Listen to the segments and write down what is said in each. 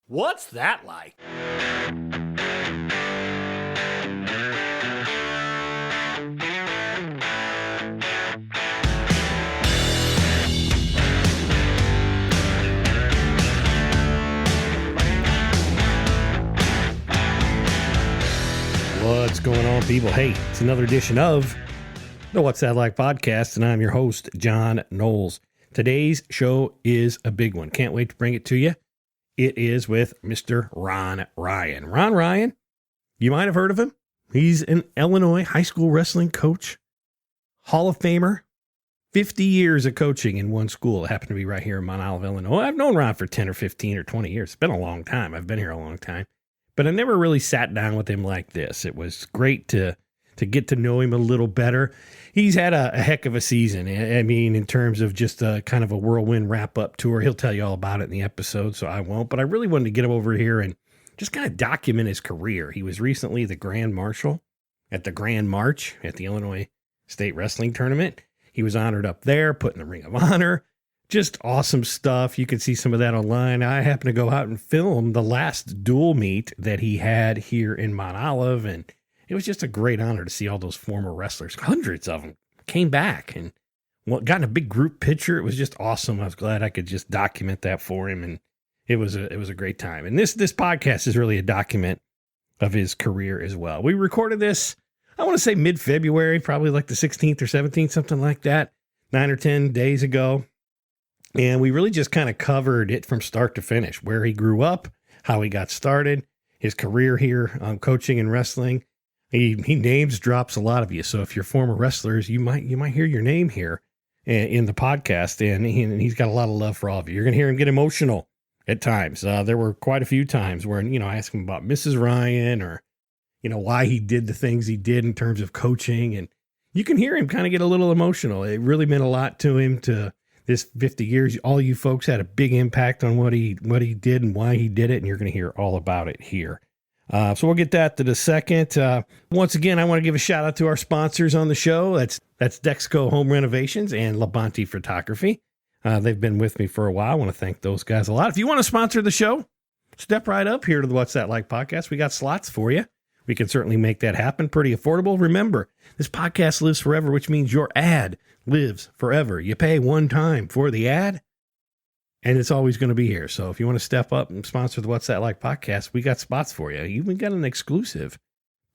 What's that like? What's going on, people? Hey, it's another edition of the What's That Like podcast, and I'm your host, John Knowles. Today's show is a big one. Can't wait to bring it to you. It is with Mr. Ron Ryan. Ron Ryan, you might have heard of him. He's an Illinois high school wrestling coach, Hall of Famer, 50 years of coaching in one school. It happened to be right here in Mount Olive, Illinois. I've known Ron for 10 or 15 or 20 years. It's been a long time. I've been here a long time. But I never really sat down with him like this. It was great to get to know him a little better. He's had a heck of a season. I mean, in terms of just a kind of a whirlwind wrap-up tour. He'll tell you all about it in the episode, so I won't. But I really wanted to get him over here and just kind of document his career. He was recently the Grand Marshal at the Grand March at the Illinois State Wrestling Tournament. He was honored up there, put in the Ring of Honor. Just awesome stuff. You can see some of that online. I happened to go out and film the last dual meet that he had here in Mount Olive, and it was just a great honor to see all those former wrestlers. Hundreds of them came back and got in a big group picture. It was just awesome. I was glad I could just document that for him, and it was a great time. And this podcast is really a document of his career as well. We recorded this, I want to say mid-February, probably like the 16th or 17th, something like that, 9 or 10 days ago. And we really just kind of covered it from start to finish, where he grew up, how he got started, his career here coaching and wrestling. He names drops a lot of you. So if you're former wrestlers, you might hear your name here in the podcast. And he's got a lot of love for all of you. You're going to hear him get emotional at times. There were quite a few times where, I asked him about Mrs. Ryan or, why he did the things he did in terms of coaching. And you can hear him kind of get a little emotional. It really meant a lot to him to this 50 years. All you folks had a big impact on what he did and why he did it. And you're going to hear all about it here. So we'll get that to the second. Once again, I want to give a shout out to our sponsors on the show. That's Dexco Home Renovations and Labonte Photography. They've been with me for a while. I want to thank those guys a lot. If you want to sponsor the show, step right up here to the What's That Like podcast. We got slots for you. We can certainly make that happen. Pretty affordable. Remember, this podcast lives forever, which means your ad lives forever. You pay one time for the ad, and it's always going to be here. So if you want to step up and sponsor the What's That Like podcast, we got spots for you. Even got an exclusive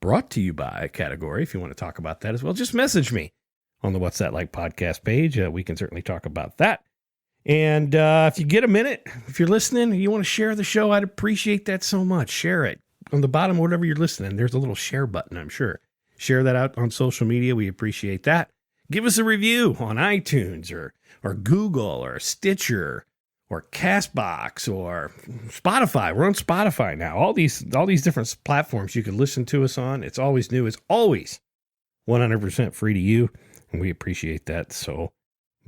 brought to you by category. If you want to talk about that as well, just message me on the What's That Like podcast page. We can certainly talk about that. And if you get a minute, if you're listening, you want to share the show, I'd appreciate that so much. Share it. On the bottom, whatever you're listening, there's a little share button, I'm sure. Share that out on social media. We appreciate that. Give us a review on iTunes or Google or Stitcher or Castbox or Spotify. We're on Spotify now. All these different platforms you can listen to us on. It's always new. It's always 100% free to you, and we appreciate that so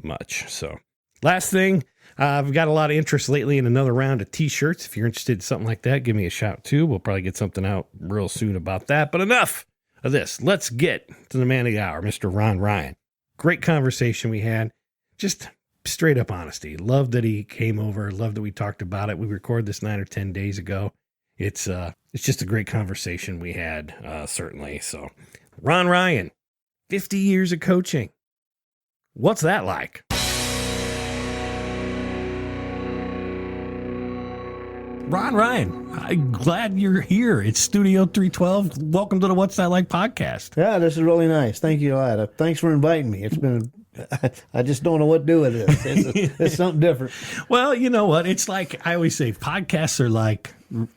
much. So last thing, I've got a lot of interest lately in another round of t-shirts. If you're interested in something like that, give me a shout too. We'll probably get something out real soon about that. But enough of this. Let's get to the man of the hour, Mr. Ron Ryan. Great conversation we had. Just straight up honesty. Love that he came over. Love that we talked about it. We recorded this 9 or 10 days ago. It's just a great conversation we had, certainly. So Ron Ryan, 50 years of coaching. What's that like? Ron Ryan, I'm glad you're here. It's Studio 312. Welcome to the What's That Like podcast. Yeah, this is really nice. Thank you a lot. Thanks for inviting me. It's been, I just don't know what to do with this. It's something different. Well, you know what? It's like, I always say, podcasts are like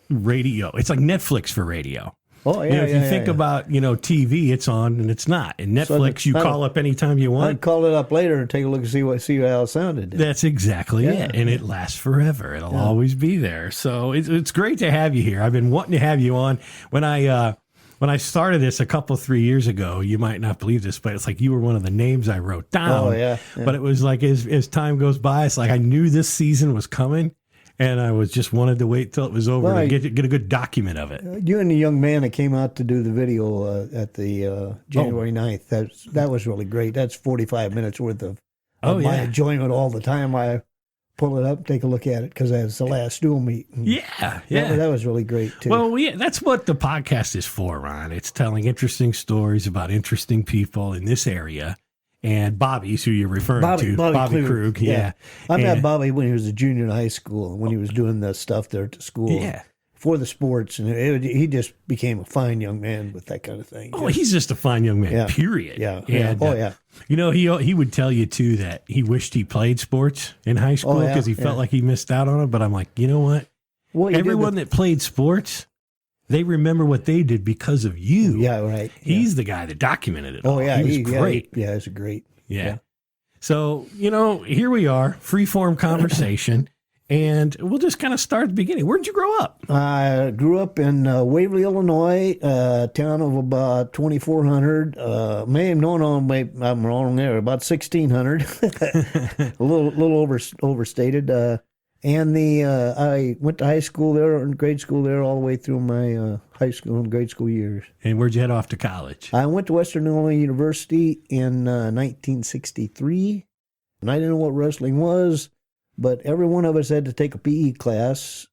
radio. It's like Netflix for radio. Oh, yeah. If you think about, TV, it's on and it's not. And Netflix, you call up anytime you want. I'd call it up later and take a look and see how it sounded. That's exactly it. And it lasts forever. It'll always be there. So it's great to have you here. I've been wanting to have you on. When I started this 3 years ago, you might not believe this, but it's like you were one of the names I wrote down. Oh, yeah. But it was like as time goes by, it's like I knew this season was coming. And I wanted to wait till it was over to get a good document of it. You and the young man that came out to do the video at the January 9th, that was really great. That's 45 minutes worth of my enjoyment all the time. pull it up, take a look at it, because that's the last dual meet. And Yeah. that was really great, too. Well, that's what the podcast is for, Ron. It's telling interesting stories about interesting people in this area. And Bobby's who you're referring to. Bobby Krug. Yeah. I met Bobby when he was a junior in high school, when he was doing the stuff there at the school. Yeah. For the sports. And he just became a fine young man with that kind of thing. Oh, he's just a fine young man, period. Yeah. And, you know, he would tell you, too, that he wished he played sports in high school because he felt like he missed out on it. But I'm like, you know what? Well, everyone that played sports, they remember what they did because of you. Yeah, right. He's the guy that documented it. Oh, yeah. He was great. Yeah, it's great. Yeah. So, you know, here we are, free-form conversation, and we'll just kind of start at the beginning. Where did you grow up? I grew up in Waverly, Illinois, a town of about 2,400. I'm wrong there, about 1,600. A little overstated. And I went to high school there, and grade school there, all the way through my high school and grade school years. And where'd you head off to college? I went to Western Illinois University in 1963, and I didn't know what wrestling was, but every one of us had to take a PE class,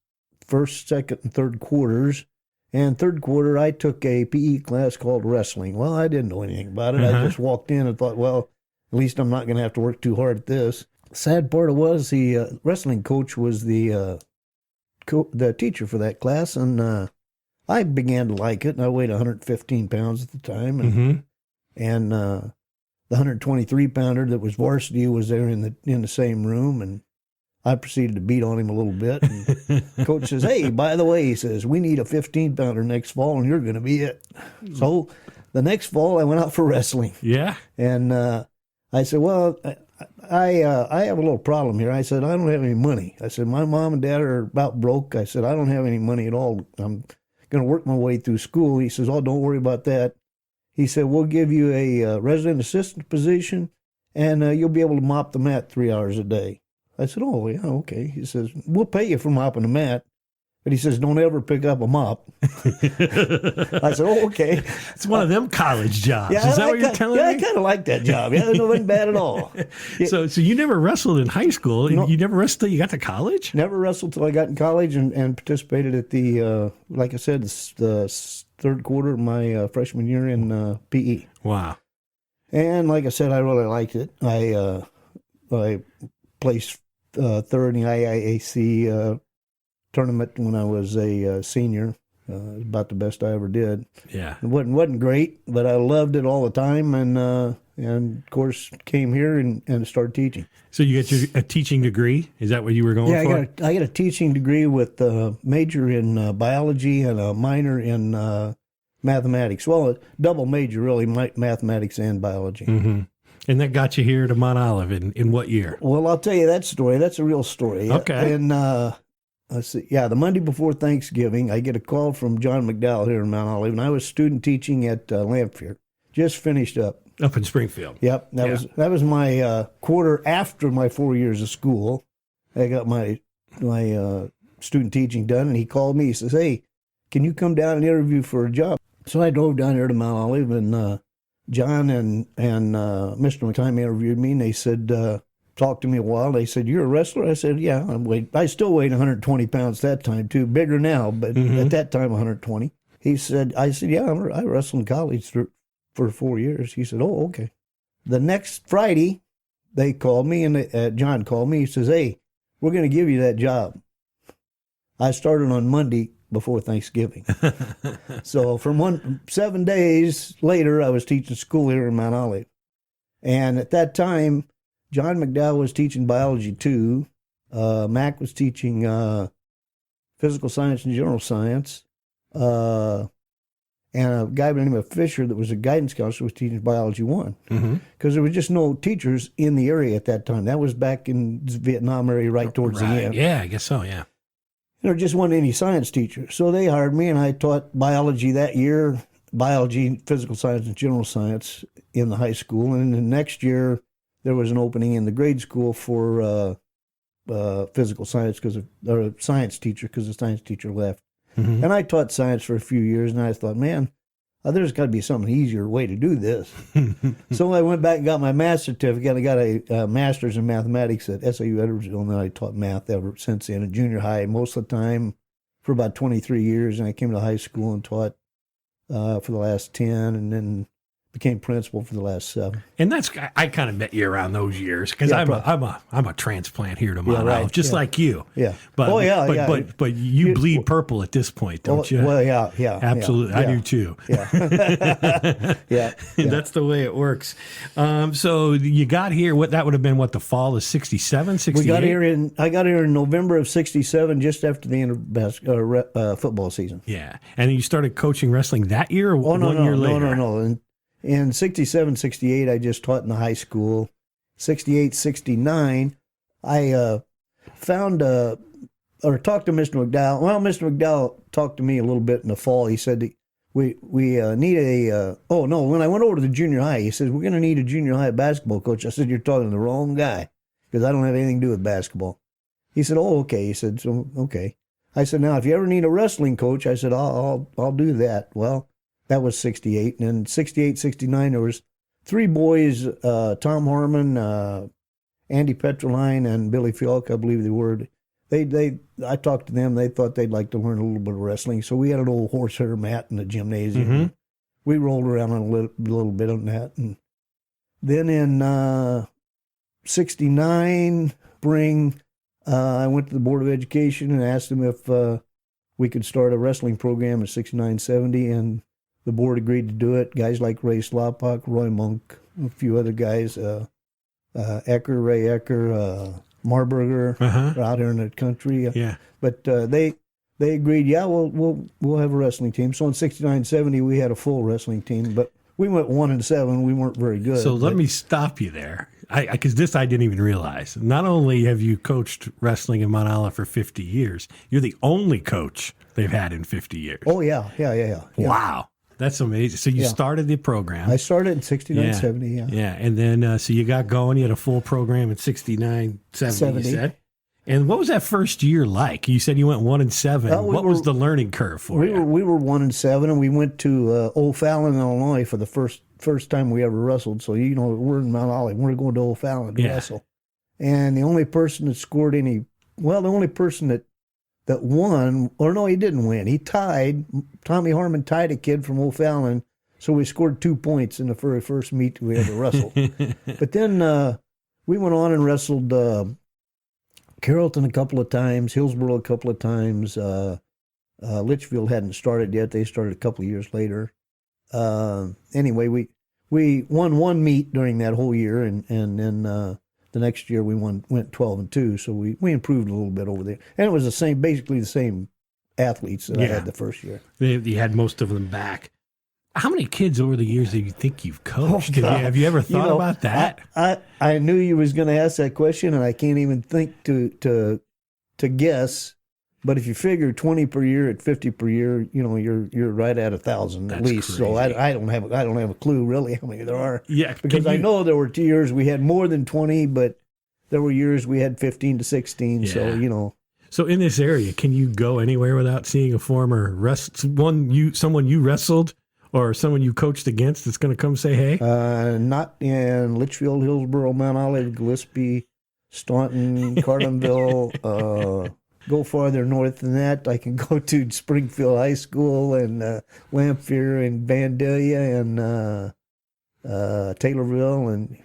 first, second, and third quarters. And third quarter, I took a PE class called wrestling. Well, I didn't know anything about it. I just walked in and thought, well, at least I'm not going to have to work too hard at this. Sad part was the wrestling coach was the teacher for that class, and I began to like it. And I weighed 115 pounds at the time, and the 123 pounder that was varsity was there in the same room, and I proceeded to beat on him a little bit. And coach says, "Hey, by the way," he says, "we need a 15 pounder next fall, and you're going to be it." So the next fall, I went out for wrestling. Yeah, and I said, "Well, I have a little problem here." I said, "I don't have any money." I said, "My mom and dad are about broke." I said, "I don't have any money at all. I'm going to work my way through school." He says, "Oh, don't worry about that." He said, "We'll give you a resident assistant position, and you'll be able to mop the mat 3 hours a day." I said, "Oh, yeah, okay." He says, "We'll pay you for mopping the mat." But he says, "Don't ever pick up a mop." I said, "Oh, okay." It's one of them college jobs. Is that what you're telling me? Yeah, I kind of like that job. Yeah, it wasn't bad at all. So you never wrestled in high school? No, you never wrestled till you got to college? Never wrestled till I got in college and participated at the, like I said, the third quarter of my freshman year in PE. Wow. And like I said, I really liked it. I placed third in the IIAC tournament when I was a senior. About the best I ever did. Yeah, it wasn't great, but I loved it all the time, and of course came here and started teaching. So you got a teaching degree? Is that what you were going for? Yeah, I got a teaching degree with a major in biology and a minor in mathematics. Well, a double major really, mathematics and biology. Mm-hmm. And that got you here to Mount Olive in what year? Well, I'll tell you that story. That's a real story. Okay. And let's see. Yeah, the Monday before Thanksgiving, I get a call from John McDowell here in Mount Olive, and I was student teaching at Lamphere. Just finished up. Up in Springfield. Yep, that was my quarter after my 4 years of school. I got my student teaching done, and he called me. He says, "Hey, can you come down and interview for a job?" So I drove down there to Mount Olive, and John and Mr. McTime interviewed me, and they said, talked to me a while. They said, "You're a wrestler?" I said, "Yeah, I still weighed 120 pounds that time too, bigger now, but at that time 120. I said, "Yeah, I wrestled in college for 4 years." He said, "Oh, okay." The next Friday, they called me, and John called me. He says, "Hey, we're going to give you that job." I started on Monday before Thanksgiving. So from 7 days later, I was teaching school here in Mount Olive. And at that time, John McDowell was teaching biology too. Mac was teaching physical science and general science. And a guy by the name of Fisher that was a guidance counselor was teaching biology 1. Because there was just no teachers in the area at that time. That was back in the Vietnam area right towards the end. Yeah, I guess so, yeah. There just wasn't any science teachers. So they hired me, and I taught biology that year, biology, physical science, and general science in the high school. And then the next year, there was an opening in the grade school for physical science or a science teacher because the science teacher left. And I taught science for a few years, and I thought, man, there's got to be some easier way to do this. So I went back and got my math certificate. I got a master's in mathematics at SIU Edwardsville, and then I taught math ever since then in junior high most of the time for about 23 years. And I came to high school and taught for the last 10, and then became principal for the last 7. And that's, I kind of met you around those years because I'm a transplant here to Mount Olive, just like you. Yeah. But but you bleed purple at this point, don't you? Well, yeah. Absolutely. Yeah. I do too. Yeah. yeah. That's the way it works. So you got here, that would have been the fall of 67, 68? I got here in November of 67, just after the end of football season. Yeah. And you started coaching wrestling that year or one year later? No. In 67, 68, I just taught in the high school. 68, 69, I found or talked to Mr. McDowell. Well, Mr. McDowell talked to me a little bit in the fall. He said, we need when I went over to the junior high, he says, we're going to need a junior high basketball coach. I said, you're talking to the wrong guy because I don't have anything to do with basketball. He said, oh, okay. He said, so, okay. I said, now, if you ever need a wrestling coach, I said, I'll do that. Well, that was 68. And then 68, 69, there was 3 boys, Tom Harmon, Andy Petroline, and Billy Fialk, I believe they were. I talked to them. They thought they'd like to learn a little bit of wrestling. So we had an old horsehair mat in the gymnasium. Mm-hmm. We rolled around a little bit on that. And then in 69, I went to the Board of Education and asked them if we could start a wrestling program in 69, 70, and the board agreed to do it. Guys like Ray Slopok, Roy Monk, a few other guys, Ray Ecker, Marburger, out here in the country. But they agreed, we'll have a wrestling team. So in 69, 70, we had a full wrestling team, but we went 1-7. We weren't very good. So let me stop you there, because this I didn't even realize. Not only have you coached wrestling in Mount Olive for 50 years, you're the only coach they've had in 50 years. Oh, yeah. Wow. That's amazing. So you started the program. I started in 69, 70, Yeah, and then so you got going. You had a full program in 69, 70, you said. And what was that first year like? You said you went 1-7. What was the learning curve for you? We were 1-7, and we went to O'Fallon, Illinois for the first time we ever wrestled. So, we're in Mount Olive. We're going to O'Fallon to wrestle. And the only person that scored the only person that won, or no, he didn't win. He tied. Tommy Harmon tied a kid from O'Fallon, so we scored 2 points in the very first meet we ever wrestled. But then we went on and wrestled Carrollton a couple of times, Hillsboro a couple of times. Litchfield hadn't started yet. They started a couple of years later. Anyway, we won 1 meet during that whole year, and then the next year we went 12-2, so we improved a little bit over there. And it was basically the same athletes that I had the first year. You had most of them back. How many kids over the years do you think you've coached? Have you ever thought about that? I knew you was going to ask that question, and I can't even think to guess. But if you figure 20 per year at 50 per year, you're right at 1,000 at least. Crazy. So I don't have a clue really how many there are. Yeah, because I know there were 2 years we had more than 20, but there were years we had 15 to 16. Yeah. So So in this area, can you go anywhere without seeing a former someone you wrestled or someone you coached against that's going to come say hey? Not in Litchfield, Hillsboro, Mount Olive, Gillespie, Staunton, Carlinville. Go farther north than that, I can go to Springfield High School and Lamphere and Vandalia and Taylorville. And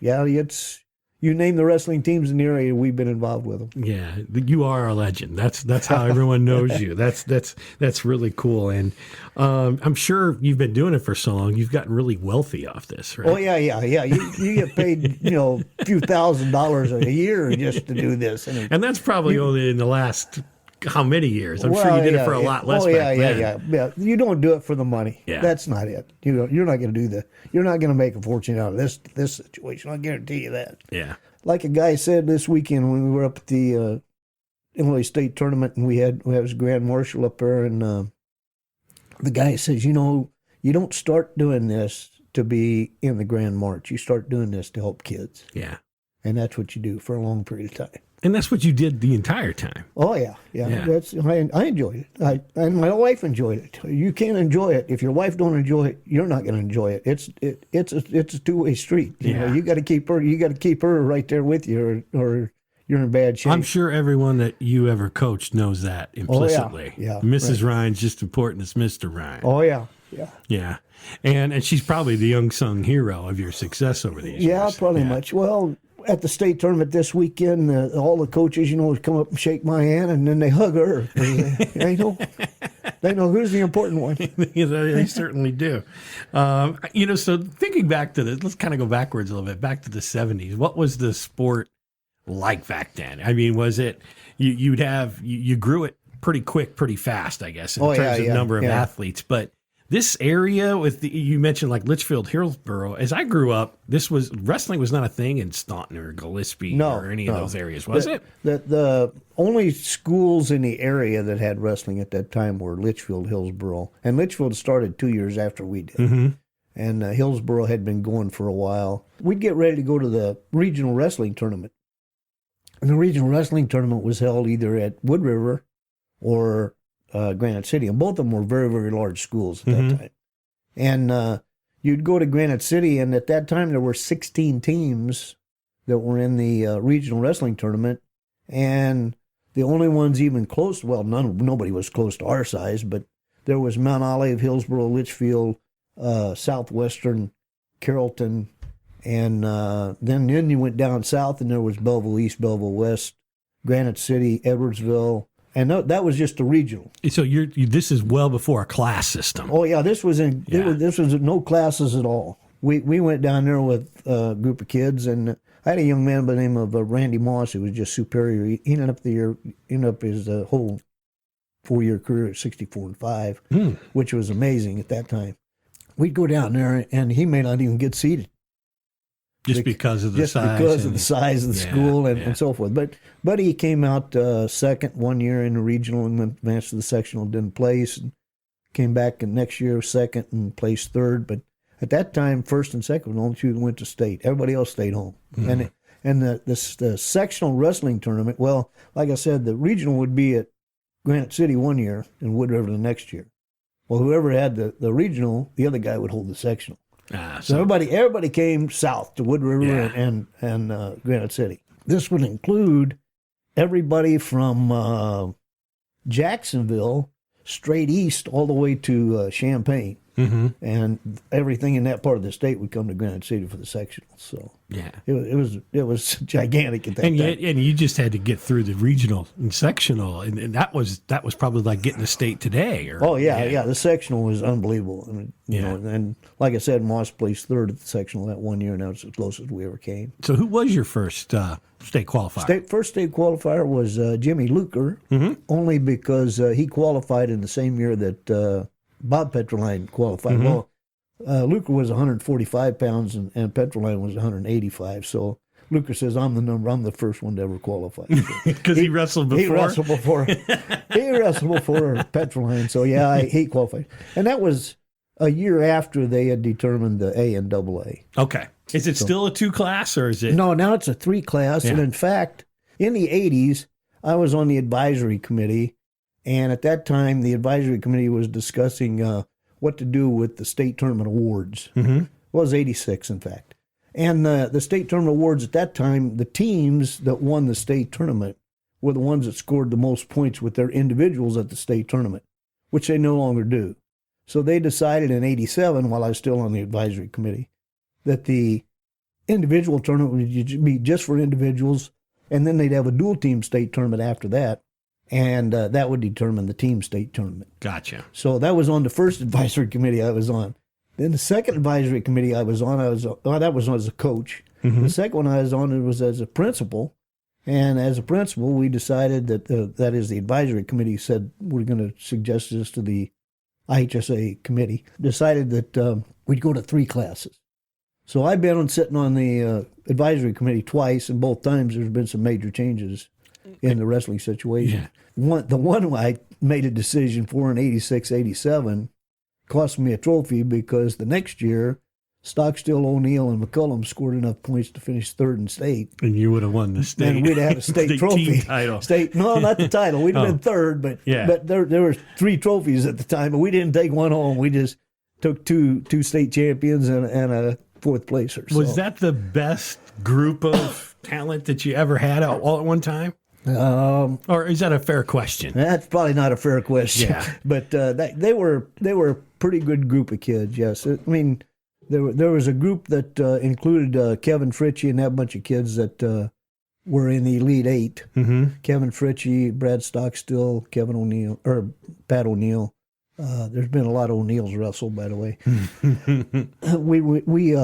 you name the wrestling teams in the area, we've been involved with them. Yeah, you are a legend. That's how everyone knows you. That's really cool. And I'm sure you've been doing it for so long, you've gotten really wealthy off this, right? Oh, yeah. You get paid, a few $1,000s a year just to do this. And that's probably only in the last how many years? I'm sure you did it for a lot less back then. Yeah. You don't do it for the money. Yeah. That's not it. You're not going to do that. You're not going to make a fortune out of this situation. I guarantee you that. Yeah. Like a guy said this weekend when we were up at the Illinois State Tournament, and we was Grand Marshal up there, and the guy says, you don't start doing this to be in the Grand March. You start doing this to help kids. Yeah. And that's what you do for a long period of time. And that's what you did the entire time. Oh yeah. I enjoyed it. And my wife enjoyed it. You can't enjoy it if your wife don't enjoy it. You're not going to enjoy it. It's a two-way street. You know, you got to keep her right there with you, or you're in bad shape. I'm sure everyone that you ever coached knows that implicitly. Oh, yeah. Mrs. Ryan's just important as Mr. Ryan. Oh yeah. Yeah. And she's probably the unsung hero of your success over these years. Yeah, probably much. Well, at the state tournament this weekend, all the coaches, come up and shake my hand, and then they hug her. They know who's the important one. They certainly do. So thinking back to this, let's kind of go backwards a little bit, back to the 70s. What was the sport like back then? I mean, was it, you grew it pretty quick, pretty fast, I guess, in terms of number of athletes, but this area you mentioned like Litchfield, Hillsborough. As I grew up, wrestling was not a thing in Staunton or Gillespie or any of those areas, was it? The only schools in the area that had wrestling at that time were Litchfield, Hillsborough, and Litchfield started 2 years after we did. Mm-hmm. And Hillsborough had been going for a while. We'd get ready to go to the regional wrestling tournament, and the regional wrestling tournament was held either at Wood River or Granite City, and both of them were very, very large schools at that time. And you'd go to Granite City, and at that time there were 16 teams that were in the regional wrestling tournament, and the only ones even close, well, nobody was close to our size, but there was Mount Olive, Hillsborough, Litchfield, Southwestern, Carrollton, and then you went down south, and there was Belleville East, Belleville West, Granite City, Edwardsville. And that was just the regional. So this is well before a class system. Oh yeah, this was no classes at all. We went down there with a group of kids, and I had a young man by the name of Randy Moss who was just superior. He ended up his whole 4-year career at 64-5, which was amazing at that time. We'd go down there, and he may not even get seated. Just because of the size. Because of the size of the school and so forth. But he came out second 1 year in the regional and then advanced to the sectional, didn't place. And came back and next year second and placed third. But at that time, first and second were the only two that went to state. Everybody else stayed home. Mm-hmm. And the sectional wrestling tournament, well, like I said, the regional would be at Granite City 1 year and Wood River the next year. Well, whoever had the regional, the other guy would hold the sectional. So everybody came south to Wood River and Granite City. This would include everybody from Jacksonville straight east all the way to Champaign. Mm-hmm. And everything in that part of the state would come to Granite City for the sectionals. So it was gigantic at that time. And you just had to get through the regional and sectional, and that was probably like getting a state today. The sectional was unbelievable. I mean, you know, and like I said, Moss placed third at the sectional that 1 year, and that was as close as we ever came. So who was your first state qualifier? First state qualifier was Jimmy Luker, only because he qualified in the same year that Bob Petroline qualified. Mm-hmm. Well, Luker was 145 pounds and Petroline was 185. So Luker says, I'm the first one to ever qualify. Because he wrestled before? He wrestled before Petroline. So, he qualified. And that was a year after they had determined the A and AA. Okay. Is it still a 2-class or is it? No, now it's a 3-class. Yeah. And in fact, in the 80s, I was on the advisory committee. And at that time, the advisory committee was discussing what to do with the state tournament awards. Mm-hmm. Well, it was 86, in fact. And the state tournament awards at that time, the teams that won the state tournament were the ones that scored the most points with their individuals at the state tournament, which they no longer do. So they decided in 87, while I was still on the advisory committee, that the individual tournament would be just for individuals, and then they'd have a dual team state tournament after that. And that would determine the team state tournament. Gotcha. So that was on the first advisory committee I was on. Then the second advisory committee I was on, that was as a coach. Mm-hmm. The second one I was on, it was as a principal. And as a principal, we decided that, that is, the advisory committee said we're going to suggest this to the IHSA committee, decided that we'd go to 3 classes. So I've been sitting on the advisory committee twice, and both times there's been some major changes in the wrestling situation. Yeah. The one I made a decision for in 86, 87 cost me a trophy because the next year Stockstill, O'Neill, and McCullum scored enough points to finish third in state. And you would have won the state. And we'd have had a state trophy. Team title. No, not the title. We'd have been third, but there were 3 trophies at the time, but we didn't take one home. We just took two state champions and a 4th placer. So. Was that the best group of talent that you ever had all at one time? Or is that a fair question? That's probably not a fair question. Yeah. But they were a pretty good group of kids. Yes, I mean there was a group that included Kevin Fritchie and that bunch of kids that were in the Elite 8. Mm-hmm. Kevin Fritchie, Brad Stockstill, Kevin O'Neill, or Pat O'Neill. There's been a lot of O'Neills wrestled, by the way. We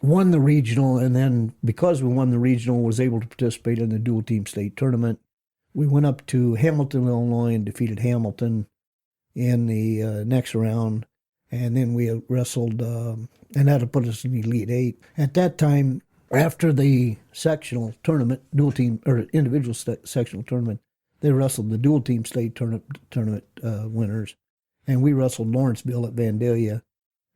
won the regional, and then because we won the regional, was able to participate in the dual team state tournament. We went up to Hamilton, Illinois, and defeated Hamilton in the next round, and then we wrestled, and that'll put us in the Elite 8. At that time, after the sectional tournament, dual team or individual sectional tournament, they wrestled the dual team state tournament winners, and we wrestled Lawrenceville at Vandalia.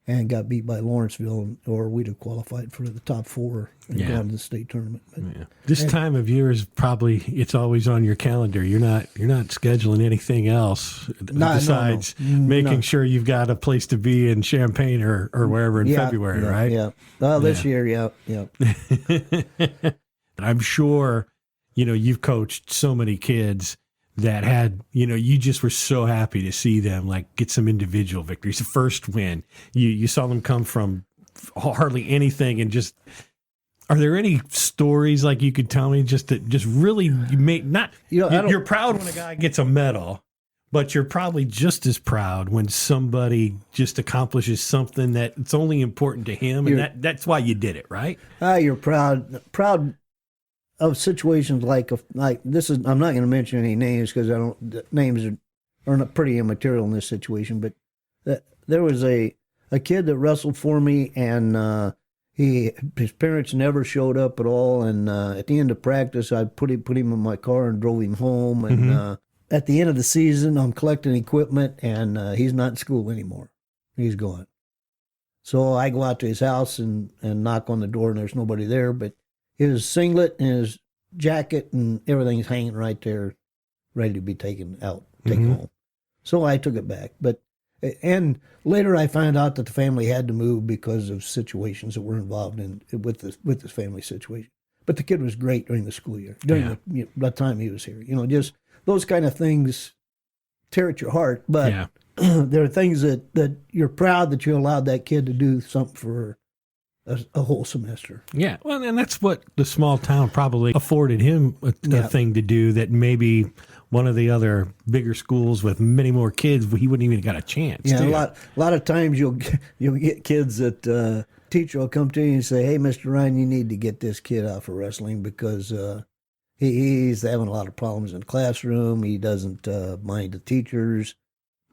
And got beat by Lawrenceville, or we'd have qualified for the top 4 and gone to the state tournament. But, This time of year is probably, it's always on your calendar. You're not scheduling anything else besides making sure you've got a place to be in Champaign or wherever in February, right? Yeah. This year, yeah. I'm sure, you've coached so many kids that had, you just were so happy to see them like get some individual victories. The first win, you saw them come from hardly anything, and just, are there any stories like you could tell me just really you made not, you're proud when a guy gets a medal, but you're probably just as proud when somebody just accomplishes something that it's only important to him, and that's why you did it, right? You're proud of situations like this is. I'm not going to mention any names because names are not pretty immaterial in this situation. But there was a kid that wrestled for me, and his parents never showed up at all. And at the end of practice, I put him in my car and drove him home. And at the end of the season, I'm collecting equipment, and he's not in school anymore. He's gone. So I go out to his house and knock on the door, and there's nobody there, but his singlet and his jacket and everything's hanging right there, ready to be taken home. So I took it back. And later I found out that the family had to move because of situations that were involved with this family situation. But the kid was great during the school year, during the time he was here. Just those kind of things tear at your heart. But there are things that you're proud that you allowed that kid to do something for a whole semester. Yeah, well, and that's what the small town probably afforded him a thing to do that maybe one of the other bigger schools with many more kids, he wouldn't even got a chance. Yeah, a lot of times you'll get kids that teacher will come to you and say, "Hey, Mr. Ryan, you need to get this kid out for wrestling because he's having a lot of problems in the classroom. He doesn't mind the teachers."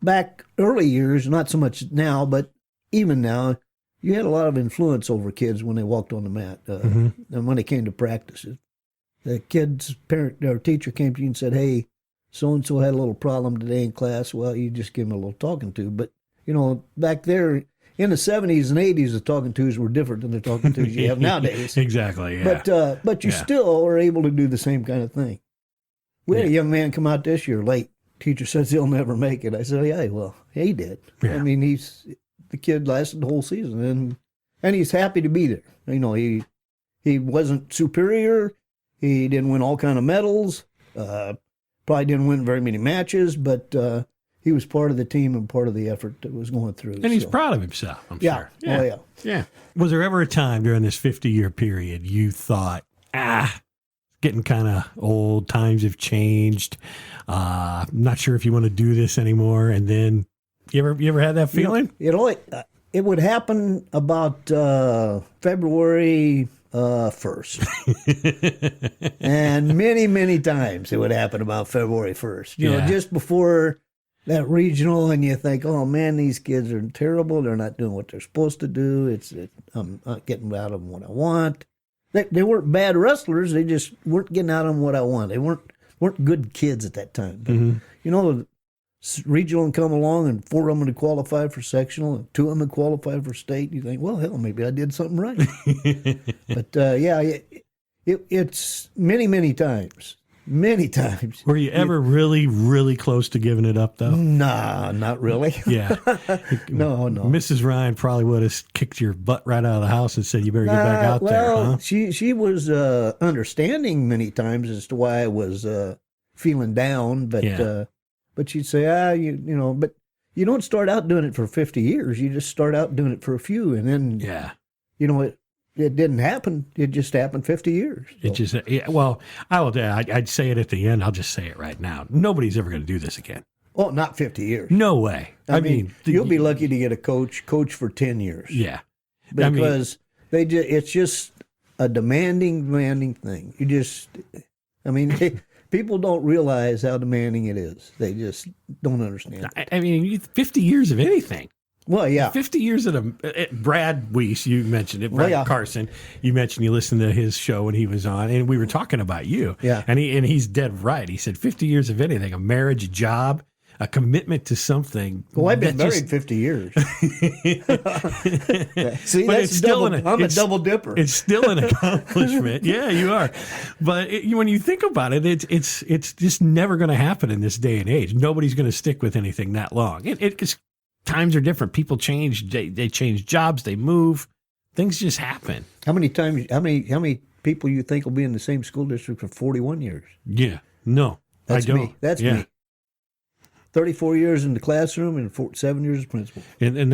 Back early years, not so much now, but even now, you had a lot of influence over kids when they walked on the mat and when they came to practices. The kid's parent or teacher came to you and said, "Hey, so-and-so had a little problem today in class." Well, you just give them a little talking to. But, back there in the 70s and 80s, the talking tos were different than the talking tos you have nowadays. Exactly, yeah. But you still are able to do the same kind of thing. We had a young man come out this year late. Teacher says he'll never make it. I said, "Yeah, well, he did." Yeah. I mean, the kid lasted the whole season, and he's happy to be there. He wasn't superior. He didn't win all kind of medals. Probably didn't win very many matches, but he was part of the team and part of the effort that was going through. And he's proud of himself, I'm sure. Yeah. Oh, yeah. Yeah. Was there ever a time during this 50-year period you thought, getting kind of old, times have changed, I'm not sure if you want to do this anymore, and then you ever had that feeling? It would happen about February 1st. And many, many times it would happen about February 1st. Just before that regional, and you think, "Oh, man, these kids are terrible. They're not doing what they're supposed to do. I'm not getting out of them what I want." They weren't bad wrestlers. They just weren't getting out of them what I want. They weren't good kids at that time. But, regional and come along, and 4 of them to qualify for sectional, and 2 of them to qualify for state. You think, well, hell, maybe I did something right. But it's many times. Many times. Were you ever really, really close to giving it up, though? Nah, not really. Yeah. No. Mrs. Ryan probably would have kicked your butt right out of the house and said, you better get back out there, huh? She was understanding many times as to why I was feeling down, but she'd say, you know, but you don't start out doing it for 50 years. You just start out doing it for a few, and then, you know, it didn't happen. It just happened 50 years. So. It just, well, I'd say it at the end. I'll just say it right now. Nobody's ever going to do this again. Oh, not 50 years. No way. I mean you'll be lucky to get a coach for 10 years. Yeah. Because it's just a demanding thing. People don't realize how demanding it is. They just don't understand. I mean, 50 years of anything. Well, yeah. 50 years at Brad Weiss, you mentioned it. Brad Carson, you mentioned you listened to his show when he was on, and we were talking about you. Yeah. And he's dead right. He said 50 years of anything, a marriage, a job, a commitment to something. Well, I've been married 50 years. See, I'm a double dipper. It's still an accomplishment. Yeah, you are. But when you think about it, it's just never going to happen in this day and age. Nobody's going to stick with anything that long. Times are different. People change. They change jobs. They move. Things just happen. How many people you think will be in the same school district for 41 years? Yeah. No, I don't. Me. That's me. 34 years in the classroom and 7 years as principal. And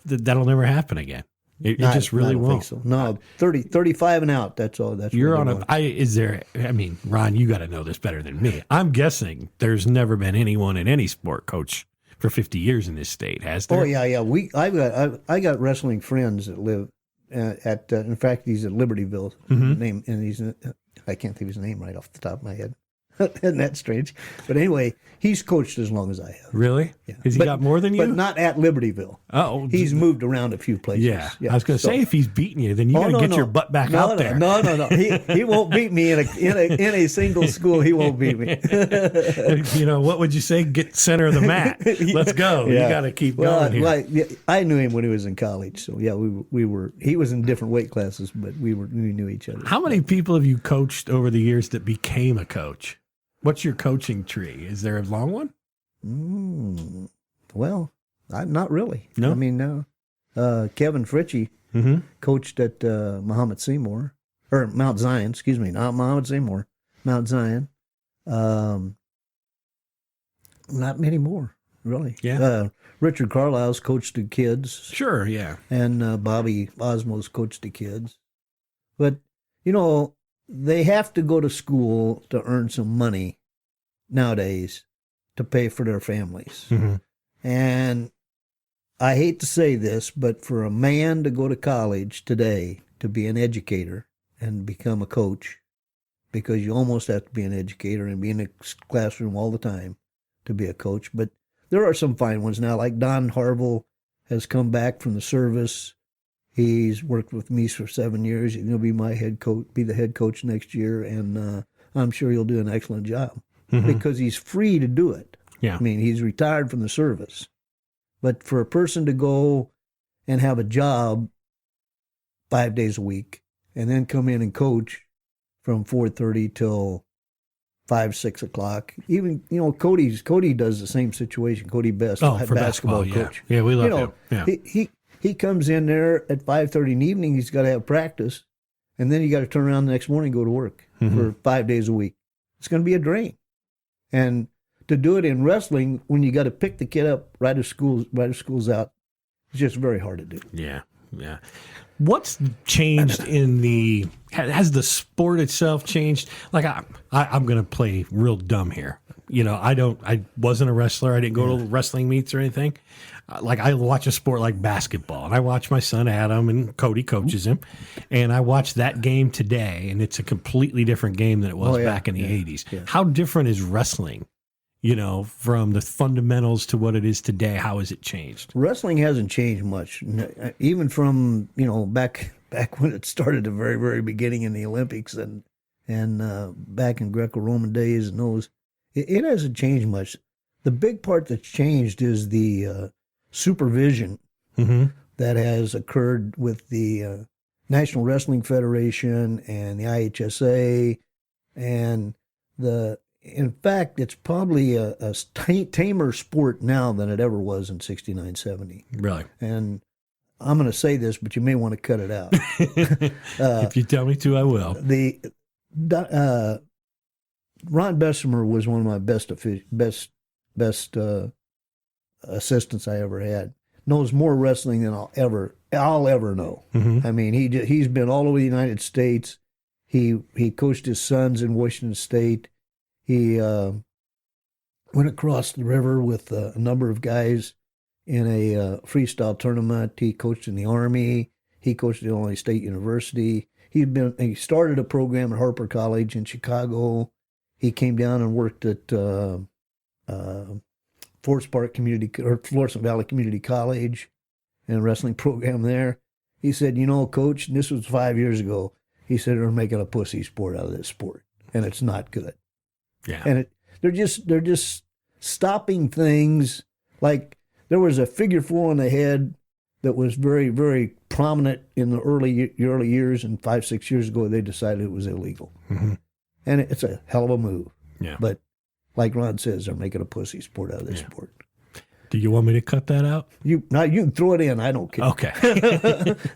that'll never happen again. It just really won't. Think so. No, 35 and out. That's all. That's you're on Ron, you got to know this better than me. I'm guessing there's never been anyone in any sport coach for 50 years in this state, has there? Oh yeah. I got wrestling friends that live at. In fact, he's at Libertyville. Name, and he's I can't think of his name right off the top of my head. Isn't that strange? But anyway, he's coached as long as I have. Really? Yeah. Has he got more than you? But not at Libertyville. Oh, he's moved around a few places. Yeah. I was going to say, if he's beating you, then you got to get your butt back out there. No. He won't beat me in a single school. He won't beat me. What would you say? Get center of the mat. Let's go. Yeah. You got to keep going here. I knew him when he was in college, so yeah, we were. He was in different weight classes, but we knew each other. How many people have you coached over the years that became a coach? What's your coaching tree? Is there a long one? Well, not really. No? I mean, no. Kevin Fritchie coached at Mount Zion. Excuse me, not Muhammad Seymour. Mount Zion. Not many more, really. Yeah. Richard Carlisle's coached the kids. Sure, yeah. And Bobby Osmo's coached the kids. But, they have to go to school to earn some money nowadays to pay for their families. And I hate to say this, but for a man to go to college today to be an educator and become a coach, because you almost have to be an educator and be in the classroom all the time to be a coach. But there are some fine ones now, like Don Harville has come back from the service. He's worked with me for 7 years. He's going to be my head coach, be the head coach next year, and I'm sure he'll do an excellent job because he's free to do it. Yeah. I mean, he's retired from the service. But for a person to go and have a job 5 days a week and then come in and coach from 4:30 till 5, 6 o'clock, even, Cody does the same situation. Cody Best, for basketball coach. Yeah, we love him. Yeah. He comes in there at 5:30 in the evening. He's got to have practice, and then you got to turn around the next morning and go to work for 5 days a week. It's going to be a drain. And to do it in wrestling, when you got to pick the kid up right as school's out, it's just very hard to do. Yeah. What's changed has the sport itself changed? Like I'm going to play real dumb here. I wasn't a wrestler. I didn't go to wrestling meets or anything. Like I watch a sport like basketball, and I watch my son Adam, and Cody coaches him, and I watch that game today, and it's a completely different game than it was back in the 80s. Yeah. How different is wrestling, from the fundamentals to what it is today? How has it changed? Wrestling hasn't changed much, even from back when it started, the very, very beginning in the Olympics and back in Greco-Roman days and those. It hasn't changed much. The big part that's changed is the supervision that has occurred with the National Wrestling Federation and the IHSA, and in fact, it's probably a tamer sport now than it ever was in 69, 70. Really? And I'm going to say this, but you may want to cut it out. If you tell me to, I will. Ron Bessemer was one of my best assistants I ever had. Knows more wrestling than I'll ever know. I mean, he's been all over the United States. He coached his sons in Washington State. He went across the river with a number of guys in a freestyle tournament. He coached in the Army. He coached at Illinois State University. He started a program at Harper College in Chicago. He came down and worked at Florissant Valley Community College and a wrestling program there. He said, Coach, and this was 5 years ago, he said, they're making a pussy sport out of this sport, and it's not good. Yeah. And they're just stopping things. Like there was a figure four on the head that was very, very prominent in the early years, and 5-6 years ago they decided it was illegal. And it's a hell of a move. Yeah. But like Ron says, they're making a pussy sport out of this sport. Do you want me to cut that out? You can throw it in. I don't care. Okay.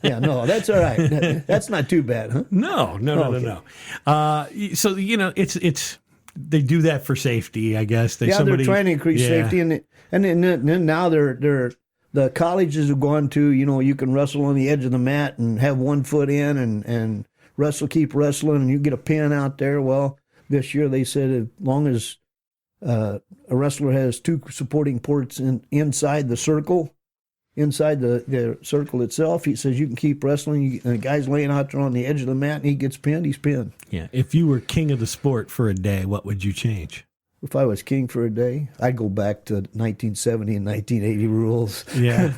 Yeah, no, that's all right. That's not too bad, huh? No. So it's they do that for safety, I guess. They're trying to increase safety, and then now the colleges have gone to you can wrestle on the edge of the mat and have 1 foot in and keep wrestling, and you get a pin out there. Well, this year they said as long as a wrestler has 2 supporting ports inside the circle itself, he says you can keep wrestling. And the guy's laying out there on the edge of the mat and he gets pinned, he's pinned. Yeah. If you were king of the sport for a day, what would you change? If I was king for a day, I'd go back to 1970 and 1980 rules. Yeah.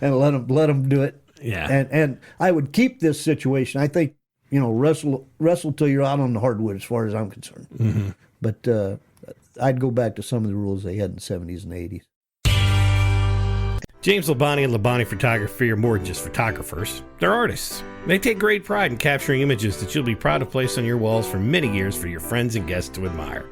And let them do it. Yeah. And I would keep this situation. I think, wrestle till you're out on the hardwood as far as I'm concerned. But I'd go back to some of the rules they had in the 70s and 80s. James Labonte and Labonte Photography are more than just photographers. They're artists. They take great pride in capturing images that you'll be proud to place on your walls for many years for your friends and guests to admire.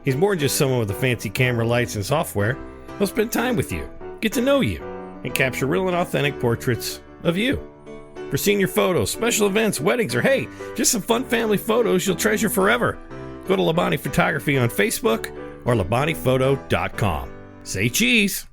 He's more than just someone with the fancy camera lights and software. He'll spend time with you, get to know you, and capture real and authentic portraits of you. For senior photos, special events, weddings, or hey, just some fun family photos you'll treasure forever. Go to Labonte Photography on Facebook or LabontePhoto.com. Say cheese!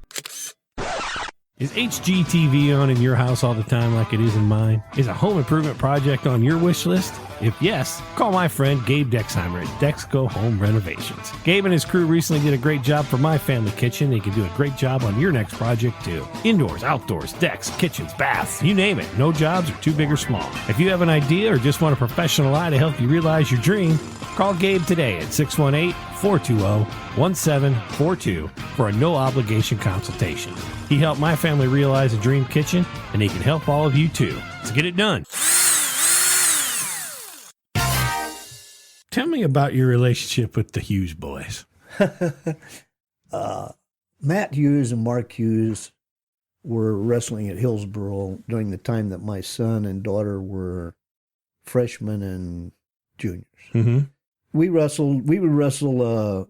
Is HGTV on in your house all the time like it is in mine? Is a home improvement project on your wish list? If yes, call my friend Gabe Dexheimer at Dexco Home Renovations. Gabe and his crew recently did a great job for my family kitchen. They can do a great job on your next project too. Indoors, outdoors, decks, kitchens, baths, you name it. No jobs are too big or small. If you have an idea or just want a professional eye to help you realize your dream, call Gabe today at 618-420-1742 for a no-obligation consultation. He helped my family realize a dream kitchen, and he can help all of you too. Let's get it done. Tell me about your relationship with the Hughes boys. Matt Hughes and Mark Hughes were wrestling at Hillsboro during the time that my son and daughter were freshmen and juniors. Mm-hmm. We would wrestle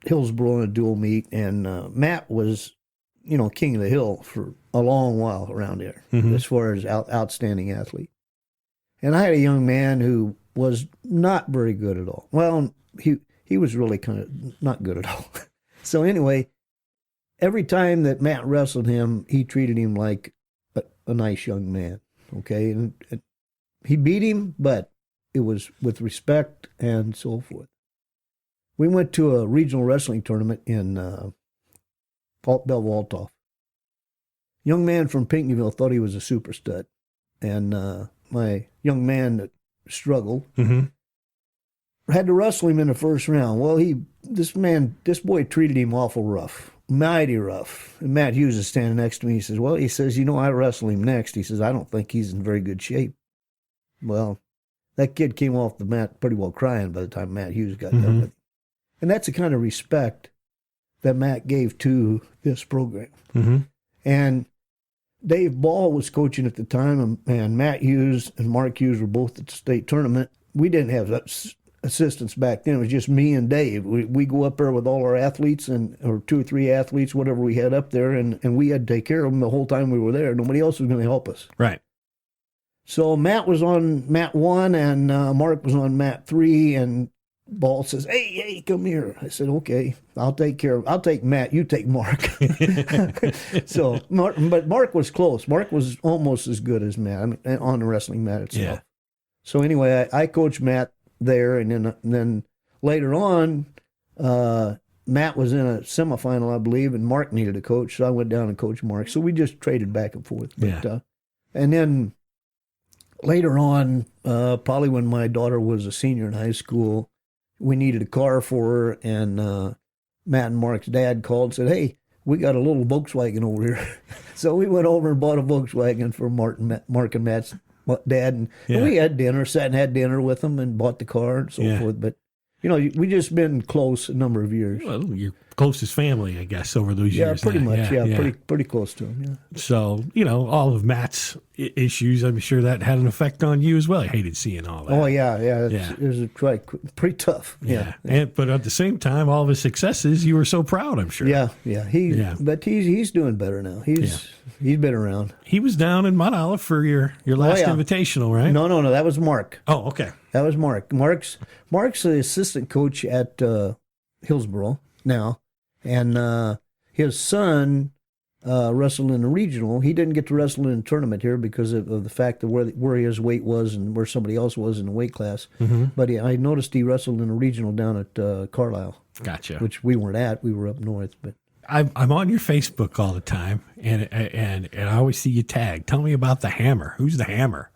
Hillsboro in a dual meet, and Matt was, king of the hill for a long while around there, as far as outstanding athlete. And I had a young man who was not very good at all. Well, he was really kind of not good at all. So anyway, every time that Matt wrestled him, he treated him like a nice young man, okay? And he beat him, but it was with respect and so forth. We went to a regional wrestling tournament in Belleville Altoff. Young man from Pinckneyville thought he was a super stud. And my young man that struggled had to wrestle him in the first round. Well, this boy treated him awful rough, mighty rough. And Matt Hughes is standing next to me. He says, I wrestle him next. He says, I don't think he's in very good shape. Well, that kid came off the mat pretty well crying by the time Matt Hughes got done with him. And that's the kind of respect that Matt gave to this program. Mm-hmm. And Dave Ball was coaching at the time, and Matt Hughes and Mark Hughes were both at the state tournament. We didn't have assistants back then. It was just me and Dave. We go up there with all our athletes, or 2 or 3 athletes, whatever we had up there, and we had to take care of them the whole time we were there. Nobody else was going to help us. Right. So Matt was on mat 1, and Mark was on mat 3, and Ball says, hey, come here. I said, okay, I'll take Matt, you take Mark. So, but Mark was close. Mark was almost as good as Matt, I mean, on the wrestling mat itself. Yeah. So anyway, I coached Matt there, and then later on, Matt was in a semifinal, I believe, and Mark needed a coach, so I went down and coached Mark. So we just traded back and forth. But, and then later on, probably when my daughter was a senior in high school, we needed a car for her, and Matt and Mark's dad called and said, hey, we got a little Volkswagen over here. So we went over and bought a Volkswagen for Mark and Matt's dad, and we had dinner, sat and had dinner with them and bought the car and so forth. But, we just been close a number of years. Well, your closest family, I guess, over those years. Pretty much, pretty close to them, yeah. So, all of Matt's issues, I'm sure that had an effect on you as well. I hated seeing all that. Oh, yeah. It was pretty tough. Yeah. But at the same time, all of his successes, you were so proud, I'm sure. Yeah. But he's doing better now. He's been around. He was down in Mount Olive for your last invitational, right? No, that was Mark. Oh, okay. That was Mark. Mark's the assistant coach at Hillsboro now, and his son wrestled in the regional. He didn't get to wrestle in a tournament here because of the fact of where his weight was and where somebody else was in the weight class. Mm-hmm. But I noticed he wrestled in a regional down at Carlisle. Gotcha. Which we weren't at. We were up north. But I'm on your Facebook all the time, and I always see you tag. Tell me about the Hammer. Who's the Hammer?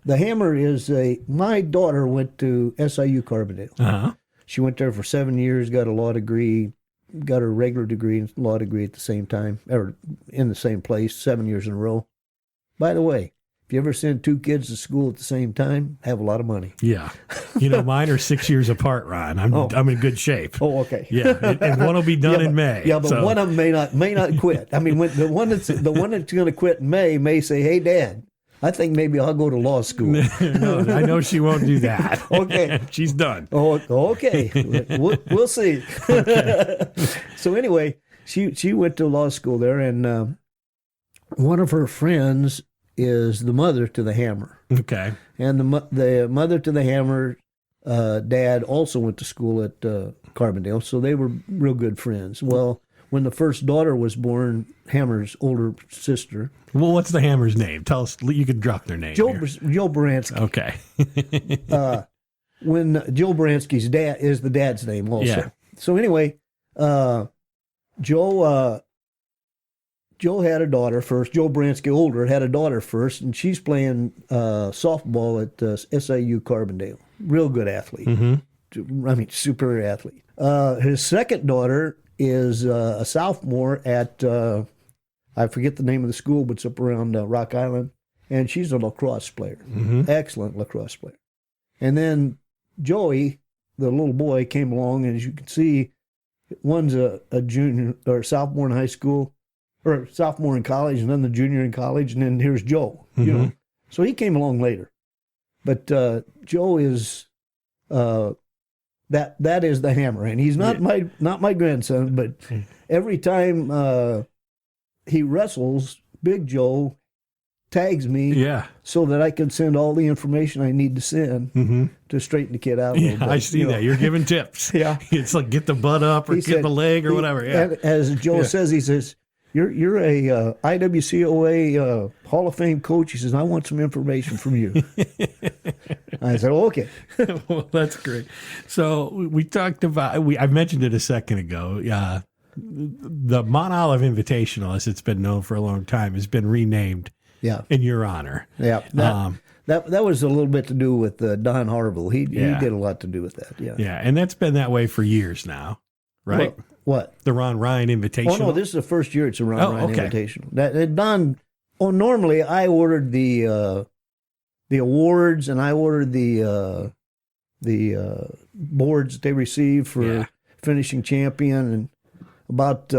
The Hammer is my daughter went to SIU Carbondale. Uh-huh. She went there for 7 years, got a law degree, got her regular degree and law degree at the same time, or in the same place, 7 years in a row. By the way, if you ever send 2 kids to school at the same time, have a lot of money. Yeah. Mine are 6 years apart, Ron. I'm in good shape. Oh, okay. Yeah, and one will be done in May. Yeah, but one of them may not quit. I mean, when the one that's going to quit in may say, "Hey, Dad, I think maybe I'll go to law school." No, I know she won't do that. Okay. She's done. Oh, okay. We'll see. Okay. So anyway, she went to law school there, and one of her friends is the mother to the Hammer. Okay. And the mother to the Hammer, dad also went to school at Carbondale, so they were real good friends. Well, when the first daughter was born, Hammer's older sister. Well, what's the Hammer's name? Tell us. You can drop their name. Joe Baranski. Okay. When Joe Baranski's dad is the dad's name also. Yeah. So anyway, Joe had a daughter first. Joe Baranski, older, had a daughter first, and she's playing softball at SIU Carbondale. Real good athlete. Mm-hmm. I mean, superior athlete. His second daughter is a sophomore at, I forget the name of the school, but it's up around Rock Island, and she's a lacrosse player. Mm-hmm. Excellent lacrosse player. And then Joey, the little boy, came along, and as you can see, one's a junior or sophomore in high school, or sophomore in college, and then the junior in college, and then here's Joe. Mm-hmm. So he came along later. But Joe is that is the Hammer, and he's not my grandson, but every time he wrestles, Big Joe tags me so that I can send all the information I need to send to straighten the kid out a little bit. I see that. You're giving tips. It's like get the butt up or get the leg or whatever. Yeah. As Joe says, he says, You're a IWCOA Hall of Fame coach. He says, I want some information from you. I said, okay. Well, that's great. So we talked about, I mentioned it a second ago. The Mount Olive Invitational, as it's been known for a long time, has been renamed in your honor. Yeah. That was a little bit to do with Don Harville. He did a lot to do with that. Yeah. And that's been that way for years now, right? What? The Ron Ryan Invitational? Oh, no, this is the first year it's a Ron Ryan Invitational. Don, normally I ordered the awards, and I ordered the boards they receive for finishing champion. And about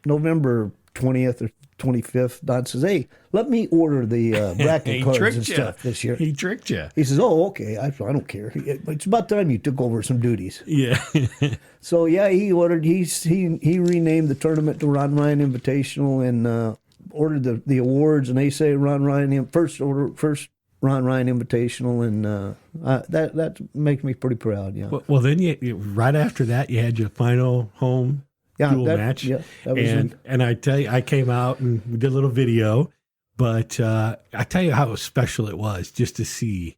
November 20th or 25th, Don says, "Hey, let me order the bracket cards and stuff this year." He tricked you. He says, "Oh, okay. I don't care. It's about time you took over some duties." Yeah. So yeah, he ordered. He renamed the tournament to Ron Ryan Invitational and ordered the awards. And they say Ron Ryan first Ron Ryan Invitational, and that makes me pretty proud. Yeah. Well, then right after that, you had your final home dual match. Yeah, that was and I tell you, I came out and we did a little video, but I tell you how special it was just to see.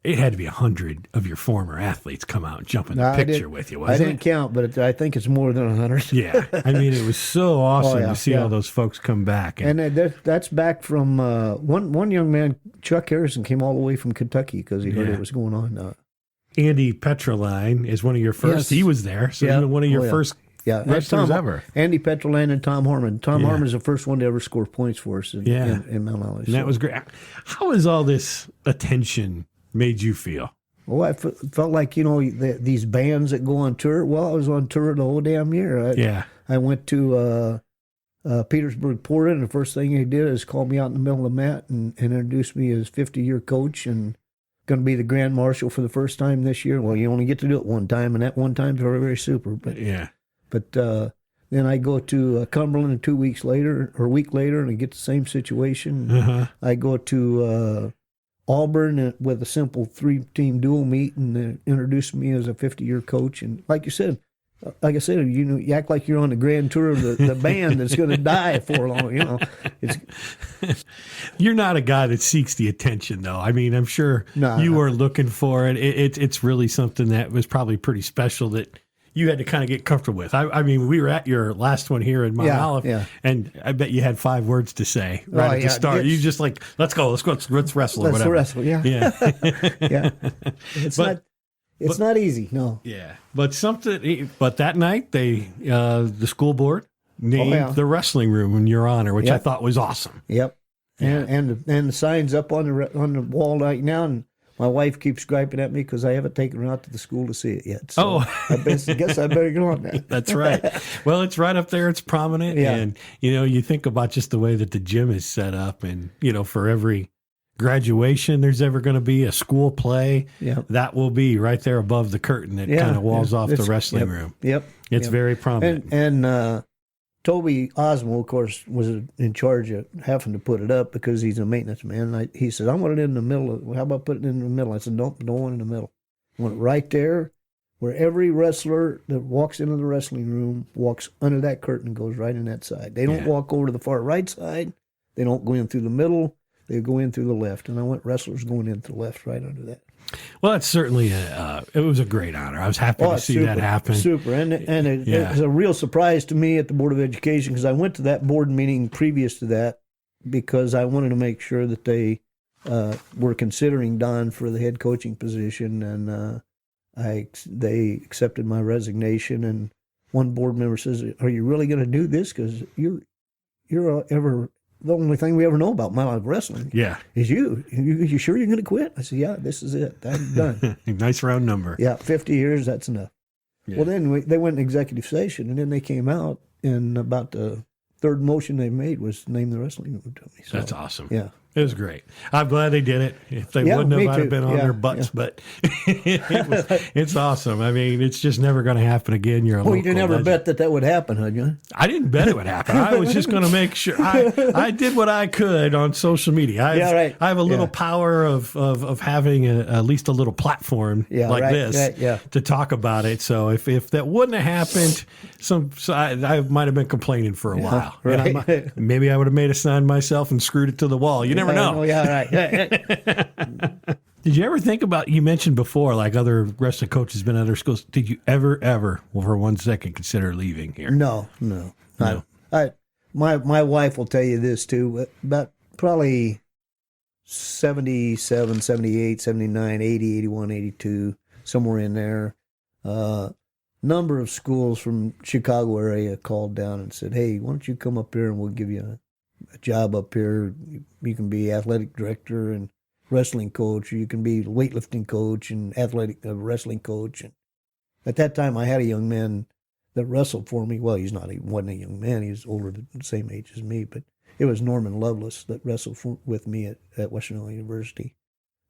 It had to be 100 of your former athletes come out and jump in the picture with you, wasn't it? I didn't count, but I think it's more than 100. Yeah. I mean, it was so awesome to see all those folks come back. And that's back from one young man, Chuck Harrison, came all the way from Kentucky because he heard it was going on. Andy Petroline is one of your first. Yes. He was there. So even one of your first wrestlers ever. Andy Petroline and Tom Harmon. Tom Harmon's the first one to ever score points for us in Mount Olive. And that was great. How has all this attention made you feel? Well, I felt like, these bands that go on tour. Well, I was on tour the whole damn year. I went to Petersburg, Florida, and the first thing he did is call me out in the middle of the mat and introduce me as 50-year coach and going to be the Grand Marshal for the first time this year. Well, you only get to do it one time, and that one time's very, very super. But then I go to Cumberland a week later, and I get the same situation. I go to Auburn with a simple 3-team dual meet and introduced me as a 50-year coach. And like I said, you act like you're on the grand tour of the band that's going to die for long. You're not a guy that seeks the attention, though. I mean, I'm sure you were looking for it. It's really something that was probably pretty special that you had to kind of get comfortable with. I mean, we were at your last one here in Mount Olive, and I bet you had 5 words to say at the start. You just like, let's go, let's wrestle or whatever. Let's wrestle, yeah. It's not easy, no. Yeah, but that night the school board named the wrestling room in your honor, which I thought was awesome. Yep, and the sign's up on the wall right now, and my wife keeps griping at me because I haven't taken her out to the school to see it yet. So I guess I better get on that. That's right. Well, it's right up there. It's prominent. Yeah. And, you think about just the way that the gym is set up and, for every graduation there's ever going to be a school play, that will be right there above the curtain that kind of walls off the wrestling room. Yep. It's very prominent. And Toby Osmo, of course, was in charge of having to put it up because he's a maintenance man. He said, "I want it in the middle. How about putting it in the middle?" I said, "Don't want it in the middle. I want it right there where every wrestler that walks into the wrestling room walks under that curtain and goes right in that side. They don't walk over to the far right side. They don't go in through the middle. They go in through the left." And I want wrestlers going in through the left right under that. Well, that's certainly it was a great honor. I was happy to see that happen. Super, and it was a real surprise to me at the Board of Education because I went to that board meeting previous to that because I wanted to make sure that they were considering Don for the head coaching position, and they accepted my resignation. And one board member says, "Are you really going to do this? Because you're the only thing we ever know about my life wrestling is you. You sure you're going to quit?" I said, "Yeah, this is it. I'm done." Nice round number. Yeah, 50 years, that's enough. Yeah. Well, then they went in executive session, and then they came out, and about the third motion they made was to name the wrestling room to me. So, that's awesome. Yeah. It was great. I'm glad they did it. If they wouldn't have, I'd have been on their butts. But it's awesome. I mean, it's just never going to happen again. You're a local you didn't ever bet that would happen, had you? I didn't bet it would happen. I was just going to make sure. I did what I could on social media. I have a little power of having at least a little platform this to talk about it. So if that wouldn't have happened, I might have been complaining for a while. Right. Maybe I would have made a sign myself and screwed it to the wall. You never know. Did you ever think about, you mentioned before, like other wrestling coaches been at other schools. Did you ever, for 1 second, consider leaving here? No. My wife will tell you this too. About probably 77, 78, 79, 80, 81, 82, somewhere in there. Number of schools from Chicago area called down and said, "Hey, why don't you come up here and we'll give you a job up here. You can be athletic director and wrestling coach, or you can be weightlifting coach and athletic wrestling coach." And At that time, I had a young man that wrestled for me. Well, he wasn't a young man. He was older, the same age as me, but it was Norman Lovelace that wrestled with me at Western Illinois University,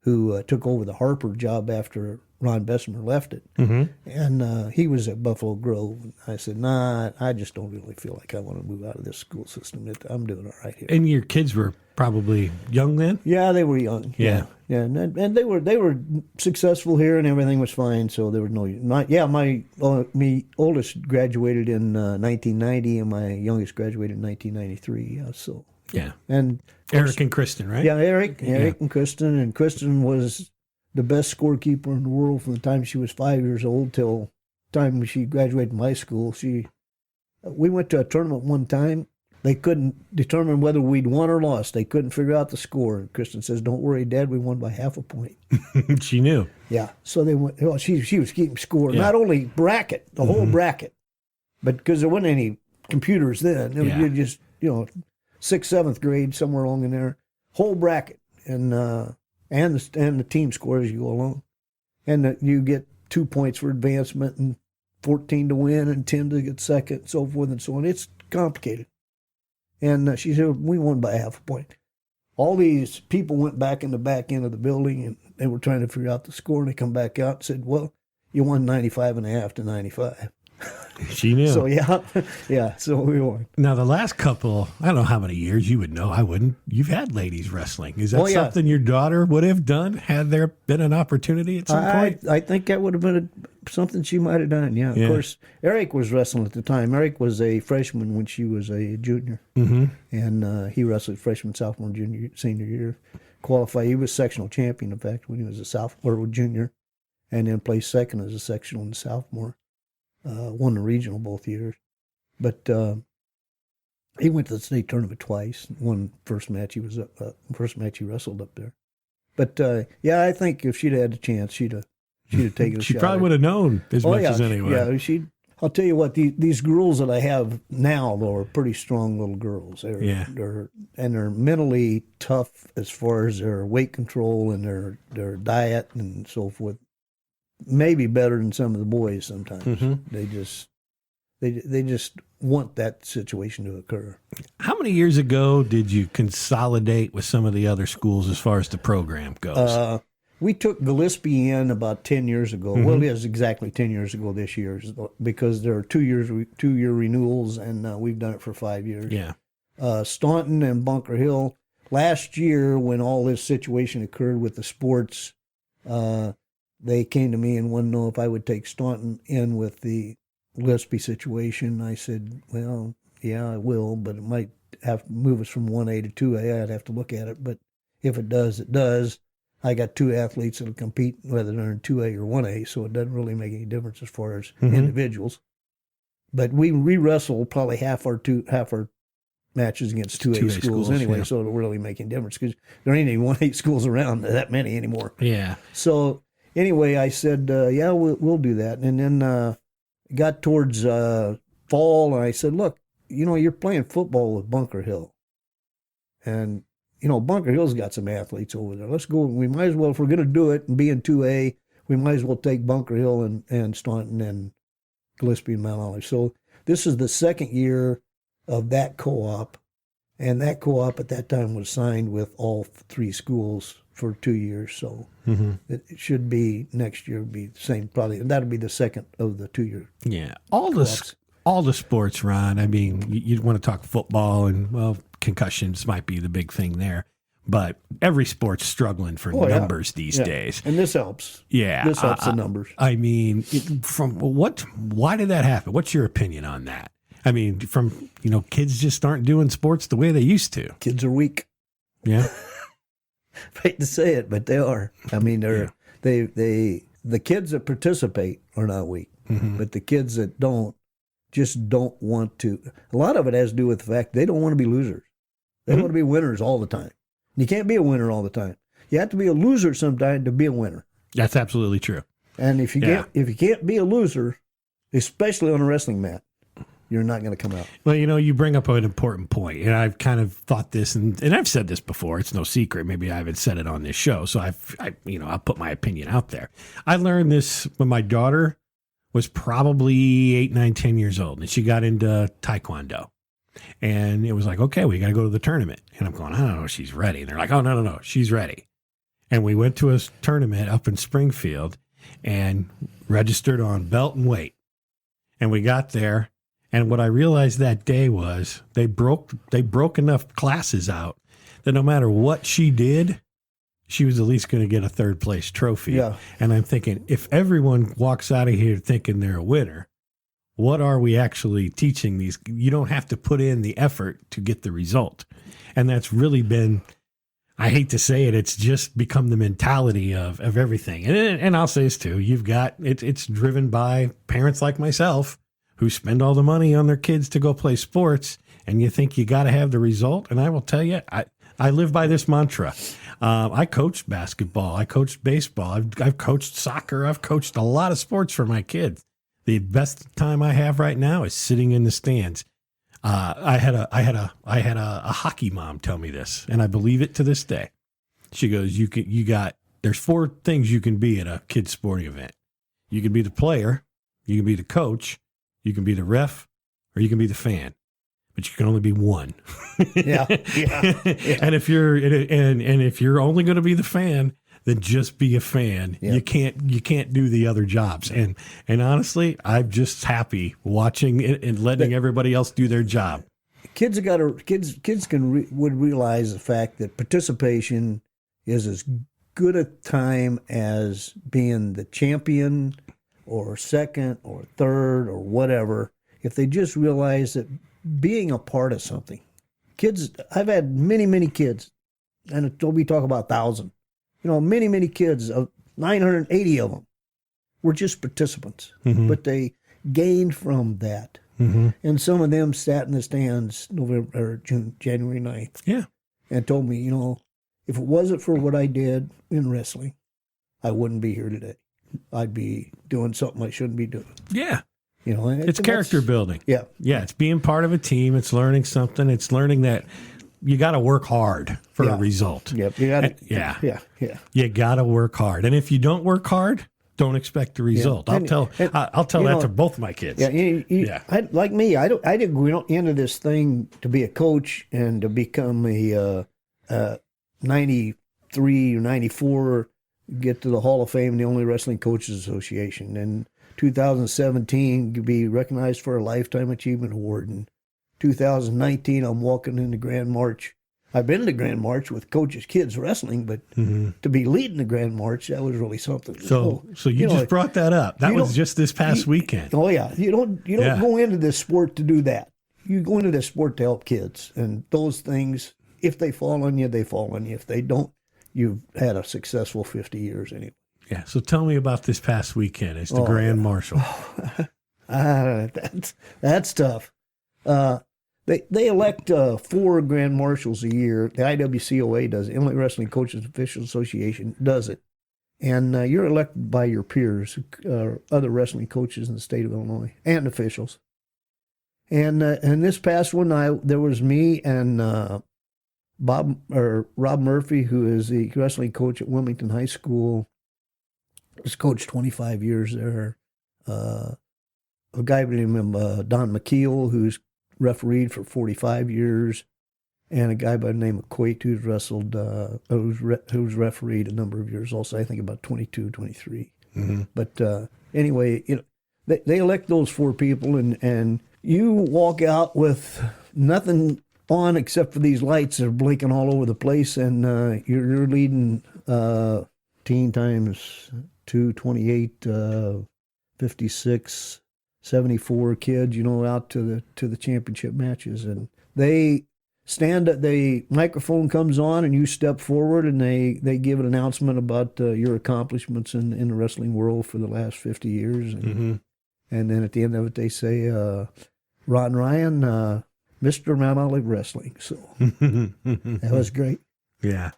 who took over the Harper job after Ron Bessemer left it. And he was at Buffalo Grove. And I said, nah, I just don't really feel like I want to move out of this school system. I'm doing all right here. And your kids were probably young then? Yeah, they were young. Yeah. And they were successful here, and everything was fine. So there was my oldest graduated in 1990, and my youngest graduated in 1993. Yeah, so yeah. And Eric and Kristin, right? Yeah, Eric and Kristin, and Kristin was the best scorekeeper in the world from the time she was 5 years old till the time she graduated from high school. We went to a tournament one time. They couldn't determine whether we'd won or lost. They couldn't figure out the score. And Kristin says, "Don't worry, Dad, we won by half a point." She knew. Yeah. So they went. Well, she was keeping score, not only bracket, the whole bracket, but because there wasn't any computers then. It was just 6th, 7th grade, somewhere along in there, whole bracket, and the team score as you go along, and you get 2 points for advancement and 14 to win and 10 to get second, and so forth and so on. It's complicated. And she said, we won by half a point. All these people went back in the back end of the building, and they were trying to figure out the score, and they come back out and said, well, you won 95.5 to 95. She knew. So, so we won. Now, the last couple, I don't know how many years, you would know, I wouldn't. You've had ladies wrestling. Is that something your daughter would have done had there been an opportunity at some point? I think that would have been something she might have done, yeah. Of course, Eric was wrestling at the time. Eric was a freshman when she was a junior. And he wrestled freshman, sophomore, junior, senior year. Qualified. He was sectional champion, in fact, when he was a sophomore or junior, and then placed second as a sectional and sophomore. Won the regional both years. But he went to the state tournament twice. Won first match he wrestled up there. But I think if she'd had a chance, she'd have taken a shot. She probably would have known as much as anyone. Yeah, I'll tell you what, these girls that I have now, though, are pretty strong little girls. They're mentally tough as far as their weight control and their diet and so forth. Maybe better than some of the boys sometimes. They just want that situation to occur. How many years ago did you consolidate with some of the other schools as far as the program goes? We took Gillespie in about 10 years ago. Well, it is exactly 10 years ago this year, because there are 2-year renewals, and we've done it for 5 years. Yeah. Staunton and Bunker Hill. Last year, when all this situation occurred with the sports, they came to me and wanted to know if I would take Staunton in with the Gillespie situation. I said, well, yeah, I will, but it might have to move us from 1A to 2A. I'd have to look at it, but if it does, it does. I got 2 athletes that'll compete whether they're in 2A or 1A, so it doesn't really make any difference as far as individuals. But we wrestle probably half our matches against 2A schools anyway, so it'll really make any difference because there ain't any 1A schools around that many anymore. Yeah. So anyway, I said, we'll do that. And then got towards fall, and I said, look, you're playing football with Bunker Hill. And, Bunker Hill's got some athletes over there. Let's go. We might as well, if we're going to do it and be in 2A, we might as well take Bunker Hill and Staunton and Gillespie and Mount Olive. So this is the second year of that co-op. And that co-op at that time was signed with all 3 schools for 2 years. So it should be next year be the same probably. And that'll be the second of the 2-year. Yeah. All the sports, Ron. I mean, you want to talk football and, well, concussions might be the big thing there. But every sport's struggling for numbers these days. And this helps. Yeah. This helps the numbers. I mean, why did that happen? What's your opinion on that? I mean, kids just aren't doing sports the way they used to. Kids are weak. Yeah. Hate to say it, but they are. I mean, the kids that participate are not weak, but the kids that don't want to. A lot of it has to do with the fact they don't want to be losers. They want to be winners all the time. You can't be a winner all the time. You have to be a loser sometime to be a winner. That's absolutely true. And if you can't be a loser, especially on a wrestling mat, you're not going to come out. Well, you bring up an important point, and I've kind of thought this, and I've said this before. It's no secret. Maybe I haven't said it on this show, so I'll put my opinion out there. I learned this when my daughter was probably 8, 9, 10 years old, and she got into Taekwondo. And it was like, okay, we got to go to the tournament. And I'm going, I don't know if she's ready. And they're like, oh, no, she's ready. And we went to a tournament up in Springfield and registered on belt and weight. And we got there. And what I realized that day was they broke enough classes out that no matter what she did, she was at least going to get a third place trophy. Yeah. And I'm thinking, if everyone walks out of here thinking they're a winner, what are we actually teaching these? You don't have to put in the effort to get the result. And that's really been, I hate to say it, it's just become the mentality of everything. And I'll say this too, it's driven by parents like myself who spend all the money on their kids to go play sports, and you think you got to have the result. And I will tell you, I live by this mantra. I coached basketball. I coached baseball. I've coached soccer. I've coached a lot of sports for my kids. The best time I have right now is sitting in the stands. I had a hockey mom tell me this, and I believe it to this day. She goes, there's 4 things you can be at a kid's sporting event. You can be the player, you can be the coach, you can be the ref, or you can be the fan. But you can only be one. Yeah. And if you're only going to be the fan, then just be a fan. Yeah. You can't do the other jobs. And honestly, I'm just happy watching it and letting everybody else do their job. Kids would realize the fact that participation is as good a time as being the champion or second or third or whatever. If they just realize that being a part of something. Kids, I've had many kids, and we talk about 1,000. Many kids, 980 of them, were just participants, but they gained from that. Mm-hmm. And some of them sat in the stands January 9th. Yeah. And told me, if it wasn't for what I did in wrestling, I wouldn't be here today. I'd be doing something I shouldn't be doing. Yeah. It's character building. Yeah. Yeah. It's being part of a team. It's learning something. It's learning that you got to work hard for a result. Yep. You got to. Yeah. You got to work hard. And if you don't work hard, don't expect the result. Yeah. I'll tell that to both of my kids. Yeah. Like me, I didn't go into this thing to be a coach and to become a 93 or 94, get to the Hall of Fame, the only Wrestling Coaches Association. And 2017, to be recognized for a Lifetime Achievement Award. In 2019, I'm walking in the Grand March. I've been to the Grand March with coaches, kids wrestling, but to be leading the Grand March, that was really something. So you just brought that up. That was just this past weekend. Oh yeah, you don't go into this sport to do that. You go into this sport to help kids, and those things, if they fall on you, they fall on you. If they don't, you've had a successful 50 years anyway. Yeah. So tell me about this past weekend. It's the Grand Marshal. That's tough. They elect 4 Grand Marshals a year. The IWCOA does it. Illinois Wrestling Coaches Officials Association does it. And you're elected by your peers, other wrestling coaches in the state of Illinois, and officials. And this past one, there was me and Rob Murphy, who is the wrestling coach at Wilmington High School. Was coached 25 years there. A guy by the name of Don McKeel, who's refereed for 45 years, and a guy by the name of Quate, who's wrestled, who's refereed a number of years also, I think about 22, 23. Mm-hmm. But anyway, they elect those 4 people, and you walk out with nothing on except for these lights that are blinking all over the place, and you're leading teen times 228, 56, 74 kids, out to the championship matches. And they stand at the microphone comes on and you step forward and they give an announcement about your accomplishments in the wrestling world for the last 50 years. And, and then at the end of it, they say, Ron Ryan, Mr. Mount Olive Wrestling. So that was great. Yeah.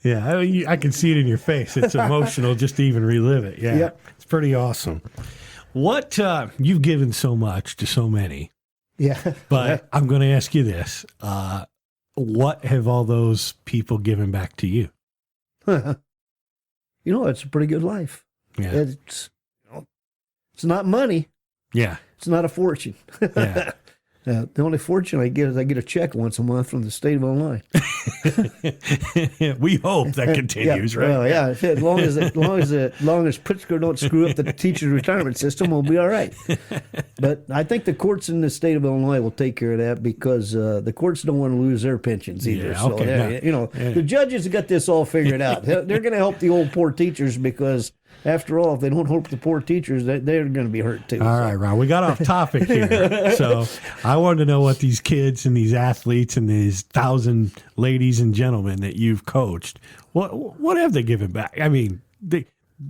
Yeah, I can see it in your face. It's emotional just to even relive it. Yeah, yep. It's pretty awesome. What you've given so much to so many. Yeah. But I'm going to ask you this. What have all those people given back to you? It's a pretty good life. Yeah. It's not money. Yeah. It's not a fortune. Yeah. The only fortune I get is I get a check once a month from the state of Illinois. We hope that continues, right? Well, yeah. As long as Pritzker don't screw up the teacher's retirement system, we'll be all right. But I think the courts in the state of Illinois will take care of that because the courts don't want to lose their pensions either. Yeah, So, okay, the judges have got this all figured out. They're going to help the old poor teachers because, after all, if they don't help the poor teachers, they're going to be hurt too. All right, Ron, we got off topic here. So I wanted to know what these kids and these athletes and these 1,000 ladies and gentlemen that you've coached, what have they given back? I mean,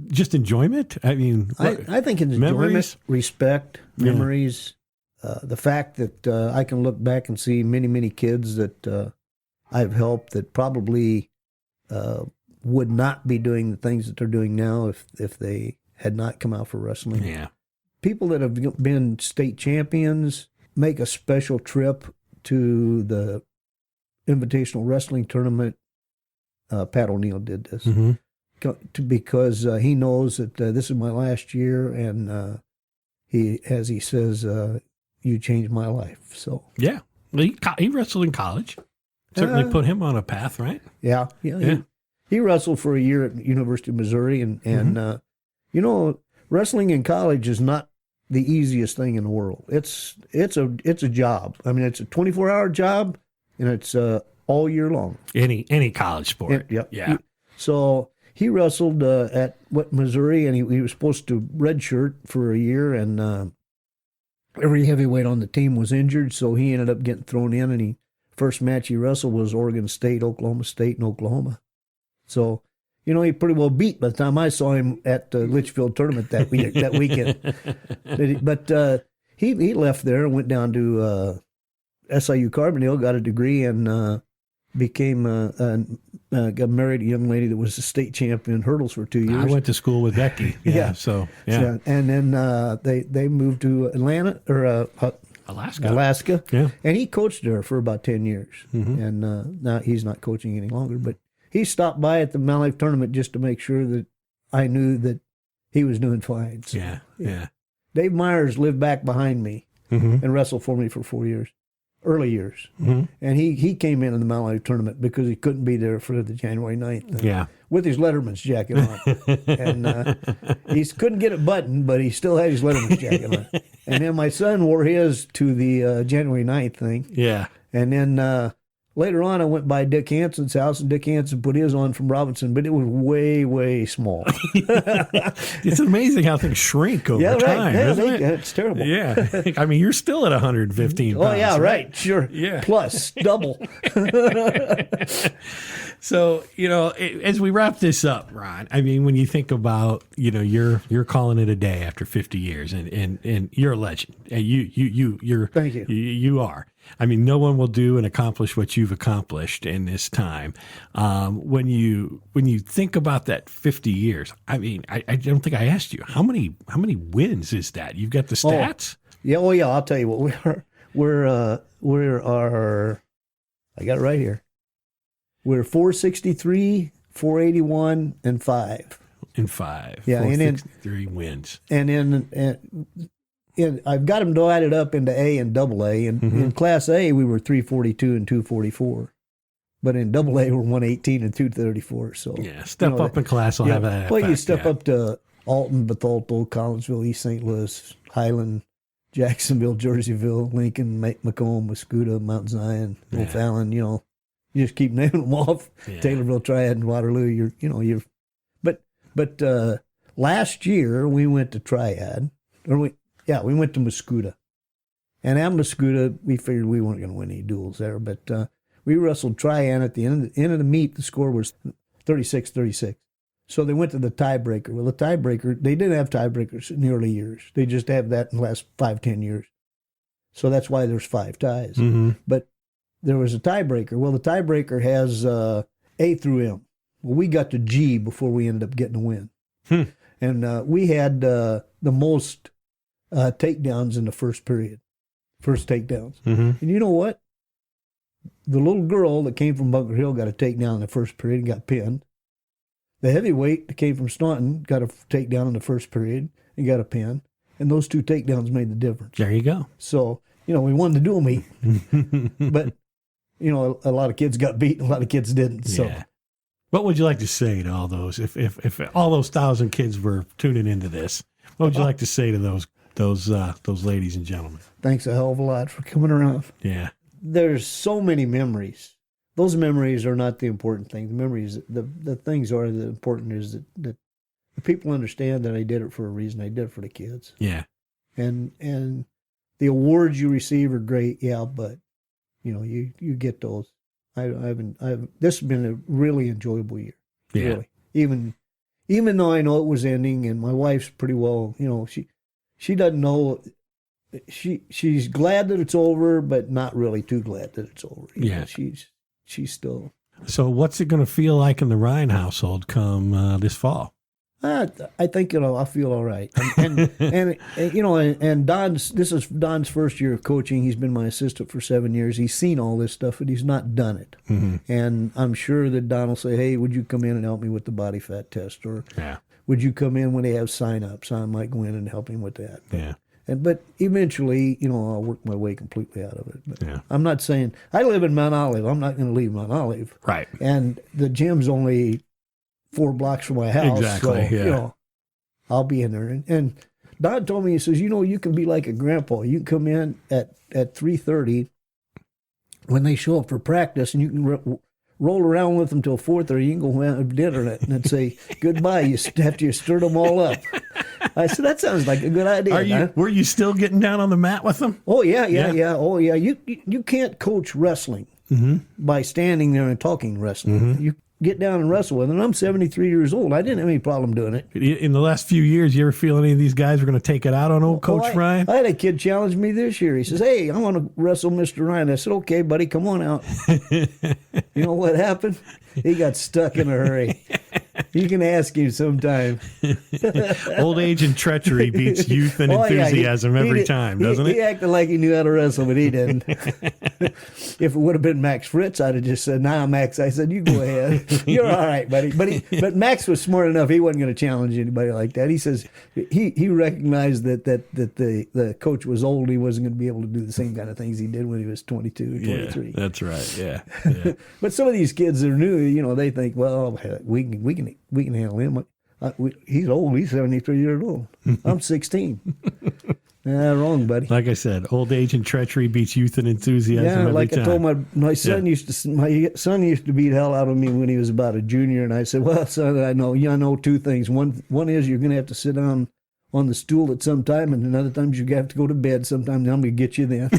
just enjoyment? I mean, I think it's enjoyment, respect, memories, the fact that I can look back and see many, many kids that I've helped that probably would not be doing the things that they're doing now if they had not come out for wrestling. Yeah. People that have been state champions make a special trip to the Invitational Wrestling Tournament. Pat O'Neill did this because he knows that this is my last year, and he says, you changed my life. So yeah, he wrestled in college. Certainly put him on a path, right? Yeah. He wrestled for a year at the University of Missouri, and wrestling in college is not the easiest thing in the world. It's a job. I mean, it's a 24-hour job, and it's all year long. Any college sport. Yep. Yeah. So he wrestled at Missouri, and he was supposed to redshirt for a year, and every heavyweight on the team was injured, so he ended up getting thrown in, and first match he wrestled was Oregon State, Oklahoma State, and Oklahoma. So, he pretty well beat by the time I saw him at the Litchfield tournament that weekend. But he left there and went down to SIU Carbondale, got a degree, and got married to a young lady that was a state champion in hurdles for 2 years. I went to school with Becky. Yeah. So, yeah. And then they moved to Atlanta or Alaska. Yeah. And he coached there for about 10 years. And now he's not coaching any longer, but he stopped by at the Mount Life tournament just to make sure that I knew that he was doing fine. So, yeah. Dave Myers lived back behind me and wrestled for me for 4 years, early years. And he came in the Mount Life tournament because he couldn't be there for the January 9th. With his Letterman's jacket on. And he couldn't get it buttoned, but he still had his Letterman's jacket on. And then my son wore his to the January 9th thing. Yeah. And then later on, I went by Dick Hansen's house, and Dick Hansen put his on from Robinson, but it was way, way small. It's amazing how things shrink over time, isn't it? It's terrible. Yeah. I mean, you're still at 115 pounds. Oh, yeah, right. Sure. Yeah. Plus, double. So, as we wrap this up, Ron, I mean, when you think about, you're calling it a day after 50 years, and you're a legend. You're Thank you. You are. I mean, no one will do and accomplish what you've accomplished in this time. When you think about that 50 years, I mean, I don't think I asked you how many wins is that? You've got the stats. Yeah. Oh, yeah. I'll tell you what we are. I got it right here. We're 463, 481, and 5. In 5. Yeah, 463 wins. And I've got them divided up into A and double A. And in Class A, we were 342 and 244. But in double A, we're 118 and 234. So step up in class will have that. Well, you step up to Alton, Bethalto, Collinsville, East St. Louis, Highland, Jacksonville, Jerseyville, Lincoln, Macomb, Wascuda, Mount Zion, O'Fallon. You just keep naming them off. Yeah. Taylorville, Triad, and Waterloo. But last year we went to Triad, we went to Wascuda, and at Wascuda we figured we weren't going to win any duels there, but we wrestled Triad at the end of the meet. The score was 36-36. So they went to the tiebreaker. Well, the tiebreaker, they didn't have tiebreakers in the early years. They just have that in the last 5-10 years. So that's why there's 5 ties. But there was a tiebreaker. Well, the tiebreaker has A through M. Well, we got to G before we ended up getting a win. And we had the most takedowns in the first period. First takedowns. And you know what? The little girl that came from Bunker Hill got a takedown in the first period and got pinned. The heavyweight that came from Staunton got a takedown in the first period and got a pin. And those 2 takedowns made the difference. There you go. So, we wanted to do them 8. But, a lot of kids got beat and a lot of kids didn't. So, Yeah. What would you like to say to all those, if all those 1,000 kids were tuning into this? What would you like to say to those ladies and gentlemen? Thanks a hell of a lot for coming around. Yeah. There's so many memories. Those memories are not the important thing. The memories, the things are the important is that the people understand that I did it for a reason. I did it for the kids. Yeah. And the awards you receive are great, yeah, but you get those. This has been a really enjoyable year. Yeah. Really. Even though I know it was ending, and my wife's pretty well, she doesn't know. She's glad that it's over, but not really too glad that it's over. Yeah. She's still. So what's it going to feel like in the Ryan household come this fall? I think I'll feel all right. And Don's. This is Don's first year of coaching. He's been my assistant for 7 years. He's seen all this stuff, but he's not done it. Mm-hmm. And I'm sure that Don will say, "Hey, would you come in and help me with the body fat test?" Or would you come in when they have sign-ups? I might go in and help him with that. Yeah. But eventually, I'll work my way completely out of it. But yeah. I'm not saying I live in Mount Olive. I'm not going to leave Mount Olive. Right. And the gym's only 4 blocks from my house. Exactly. So, yeah. I'll be in there. And Don told me, he says, you can be like a grandpa. You can come in at 3:30 when they show up for practice, and you can roll around with them till 4:30. You can go have dinner and say goodbye. After you stir them all up. I said, that sounds like a good idea. Were you still getting down on the mat with them? Oh, yeah. Oh, yeah. You can't coach wrestling by standing there and talking wrestling. Mm-hmm. You get down and wrestle with them. I'm 73 years old. I didn't have any problem doing it. In the last few years, you ever feel any of these guys are going to take it out on old Coach Ryan? I had a kid challenge me this year. He says, "Hey, I want to wrestle Mr. Ryan." I said, "Okay, buddy, come on out." You know what happened? He got stuck in a hurry. You can ask him sometime. Old age and treachery beats youth and enthusiasm every time, doesn't it? He acted like he knew how to wrestle, but he didn't. If it would have been Max Fritz, I'd have just said, "Nah, Max." I said, "You go ahead. You're all right, buddy." But Max was smart enough. He wasn't going to challenge anybody like that. He says he recognized that the coach was old. He wasn't going to be able to do the same kind of things he did when he was 22 or 23. Yeah, that's right. Yeah. But some of these kids are new. They think, well, we can handle him. He's old. He's 73 years old. I'm 16. Wrong, buddy. Like I said, old age and treachery beats youth and enthusiasm every like time. I told my son used to beat hell out of me when he was about a junior, and I said, "Well, son, I know 2 things. One is you're going to have to sit down on the stool at some time, and another times you have to go to bed. Sometimes I'm going to get you then."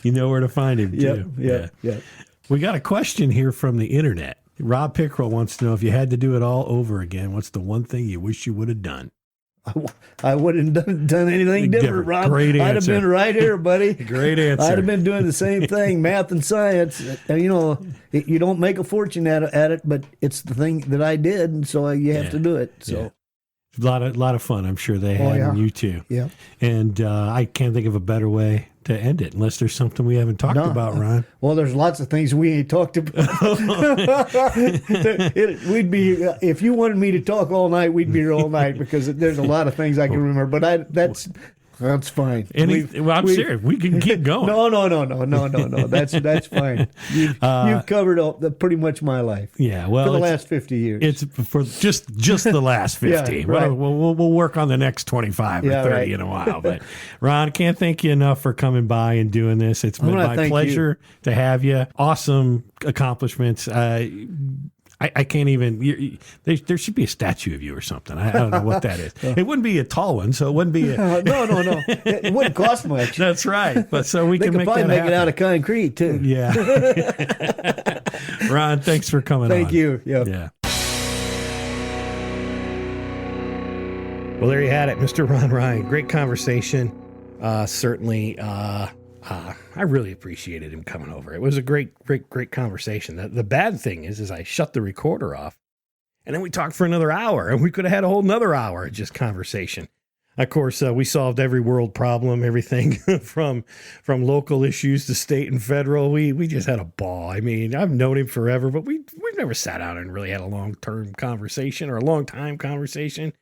You know where to find him, too. Yeah. We got a question here from the internet. Rob Pickrell wants to know, if you had to do it all over again, what's the one thing you wish you would have done? I wouldn't have done anything different, Rob. Great answer. I'd have been right here, buddy. Great answer. I'd have been doing the same thing, math and science. You don't make a fortune at it, but it's the thing that I did, and so you have to do it. So. A lot of fun, I'm sure they had, and you too. Yeah. And I can't think of a better way to end it, unless there's something we haven't talked about, Ron. Well, there's lots of things we ain't talked about. We'd be if you wanted me to talk all night, we'd be here all night, because there's a lot of things I can remember. But that's fine. I'm serious. We can keep going. No. That's fine. You've covered pretty much my life. Yeah, well, for the last 50 years. It's for just the last 50. Yeah, right. We'll work on the next 25 or 30 in a while. But Ron, can't thank you enough for coming by and doing this. It's been my pleasure to have you. Awesome accomplishments. I can't even. There should be a statue of you or something. I don't know what that is. It wouldn't be a tall one, so it wouldn't be. No. It wouldn't cost much. That's right. But so we can make that happen. They could probably make it out of concrete too. Yeah. Ron, thanks for coming on. Thank you. Yeah. Well, there you had it, Mr. Ron Ryan. Great conversation. Certainly. I really appreciated him coming over. It was a great conversation. The bad thing is I shut the recorder off, and then we talked for another hour, and we could have had a whole nother hour of just conversation. Of course, we solved every world problem, everything from local issues to state and federal. We just had a ball. I mean, I've known him forever, but we've never sat down and really had a long-term conversation or a long-time conversation.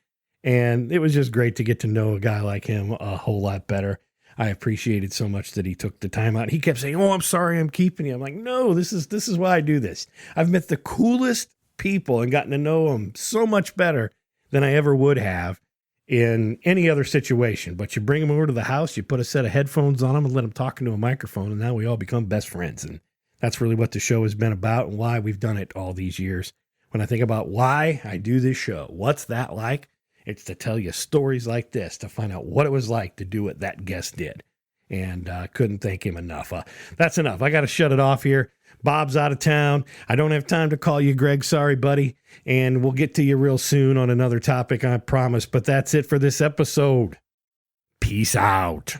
And it was just great to get to know a guy like him a whole lot better. I appreciated so much that he took the time out. He kept saying, "Oh, I'm sorry I'm keeping you." I'm like, "No, this is why I do this." I've met the coolest people and gotten to know them so much better than I ever would have in any other situation. But you bring them over to the house, you put a set of headphones on them and let them talk into a microphone, and now we all become best friends. And that's really what the show has been about and why we've done it all these years. When I think about why I do this show, what's that like? It's to tell you stories like this, to find out what it was like to do what that guest did. And couldn't thank him enough. That's enough. I got to shut it off here. Bob's out of town. I don't have time to call you, Greg. Sorry, buddy. And we'll get to you real soon on another topic, I promise. But that's it for this episode. Peace out.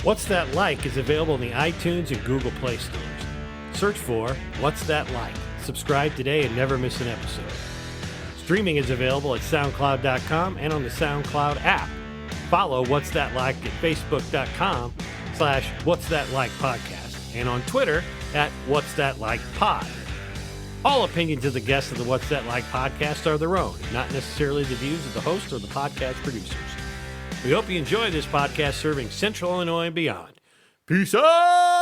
What's That Like is available in the iTunes and Google Play stores. Search for What's That Like. Subscribe today and never miss an episode. Streaming is available at SoundCloud.com and on the SoundCloud app. Follow What's That Like at Facebook.com/What's That Like Podcast and on Twitter at What's That Like Pod. All opinions of the guests of the What's That Like podcast are their own, not necessarily the views of the host or the podcast producers. We hope you enjoy this podcast serving Central Illinois and beyond. Peace out!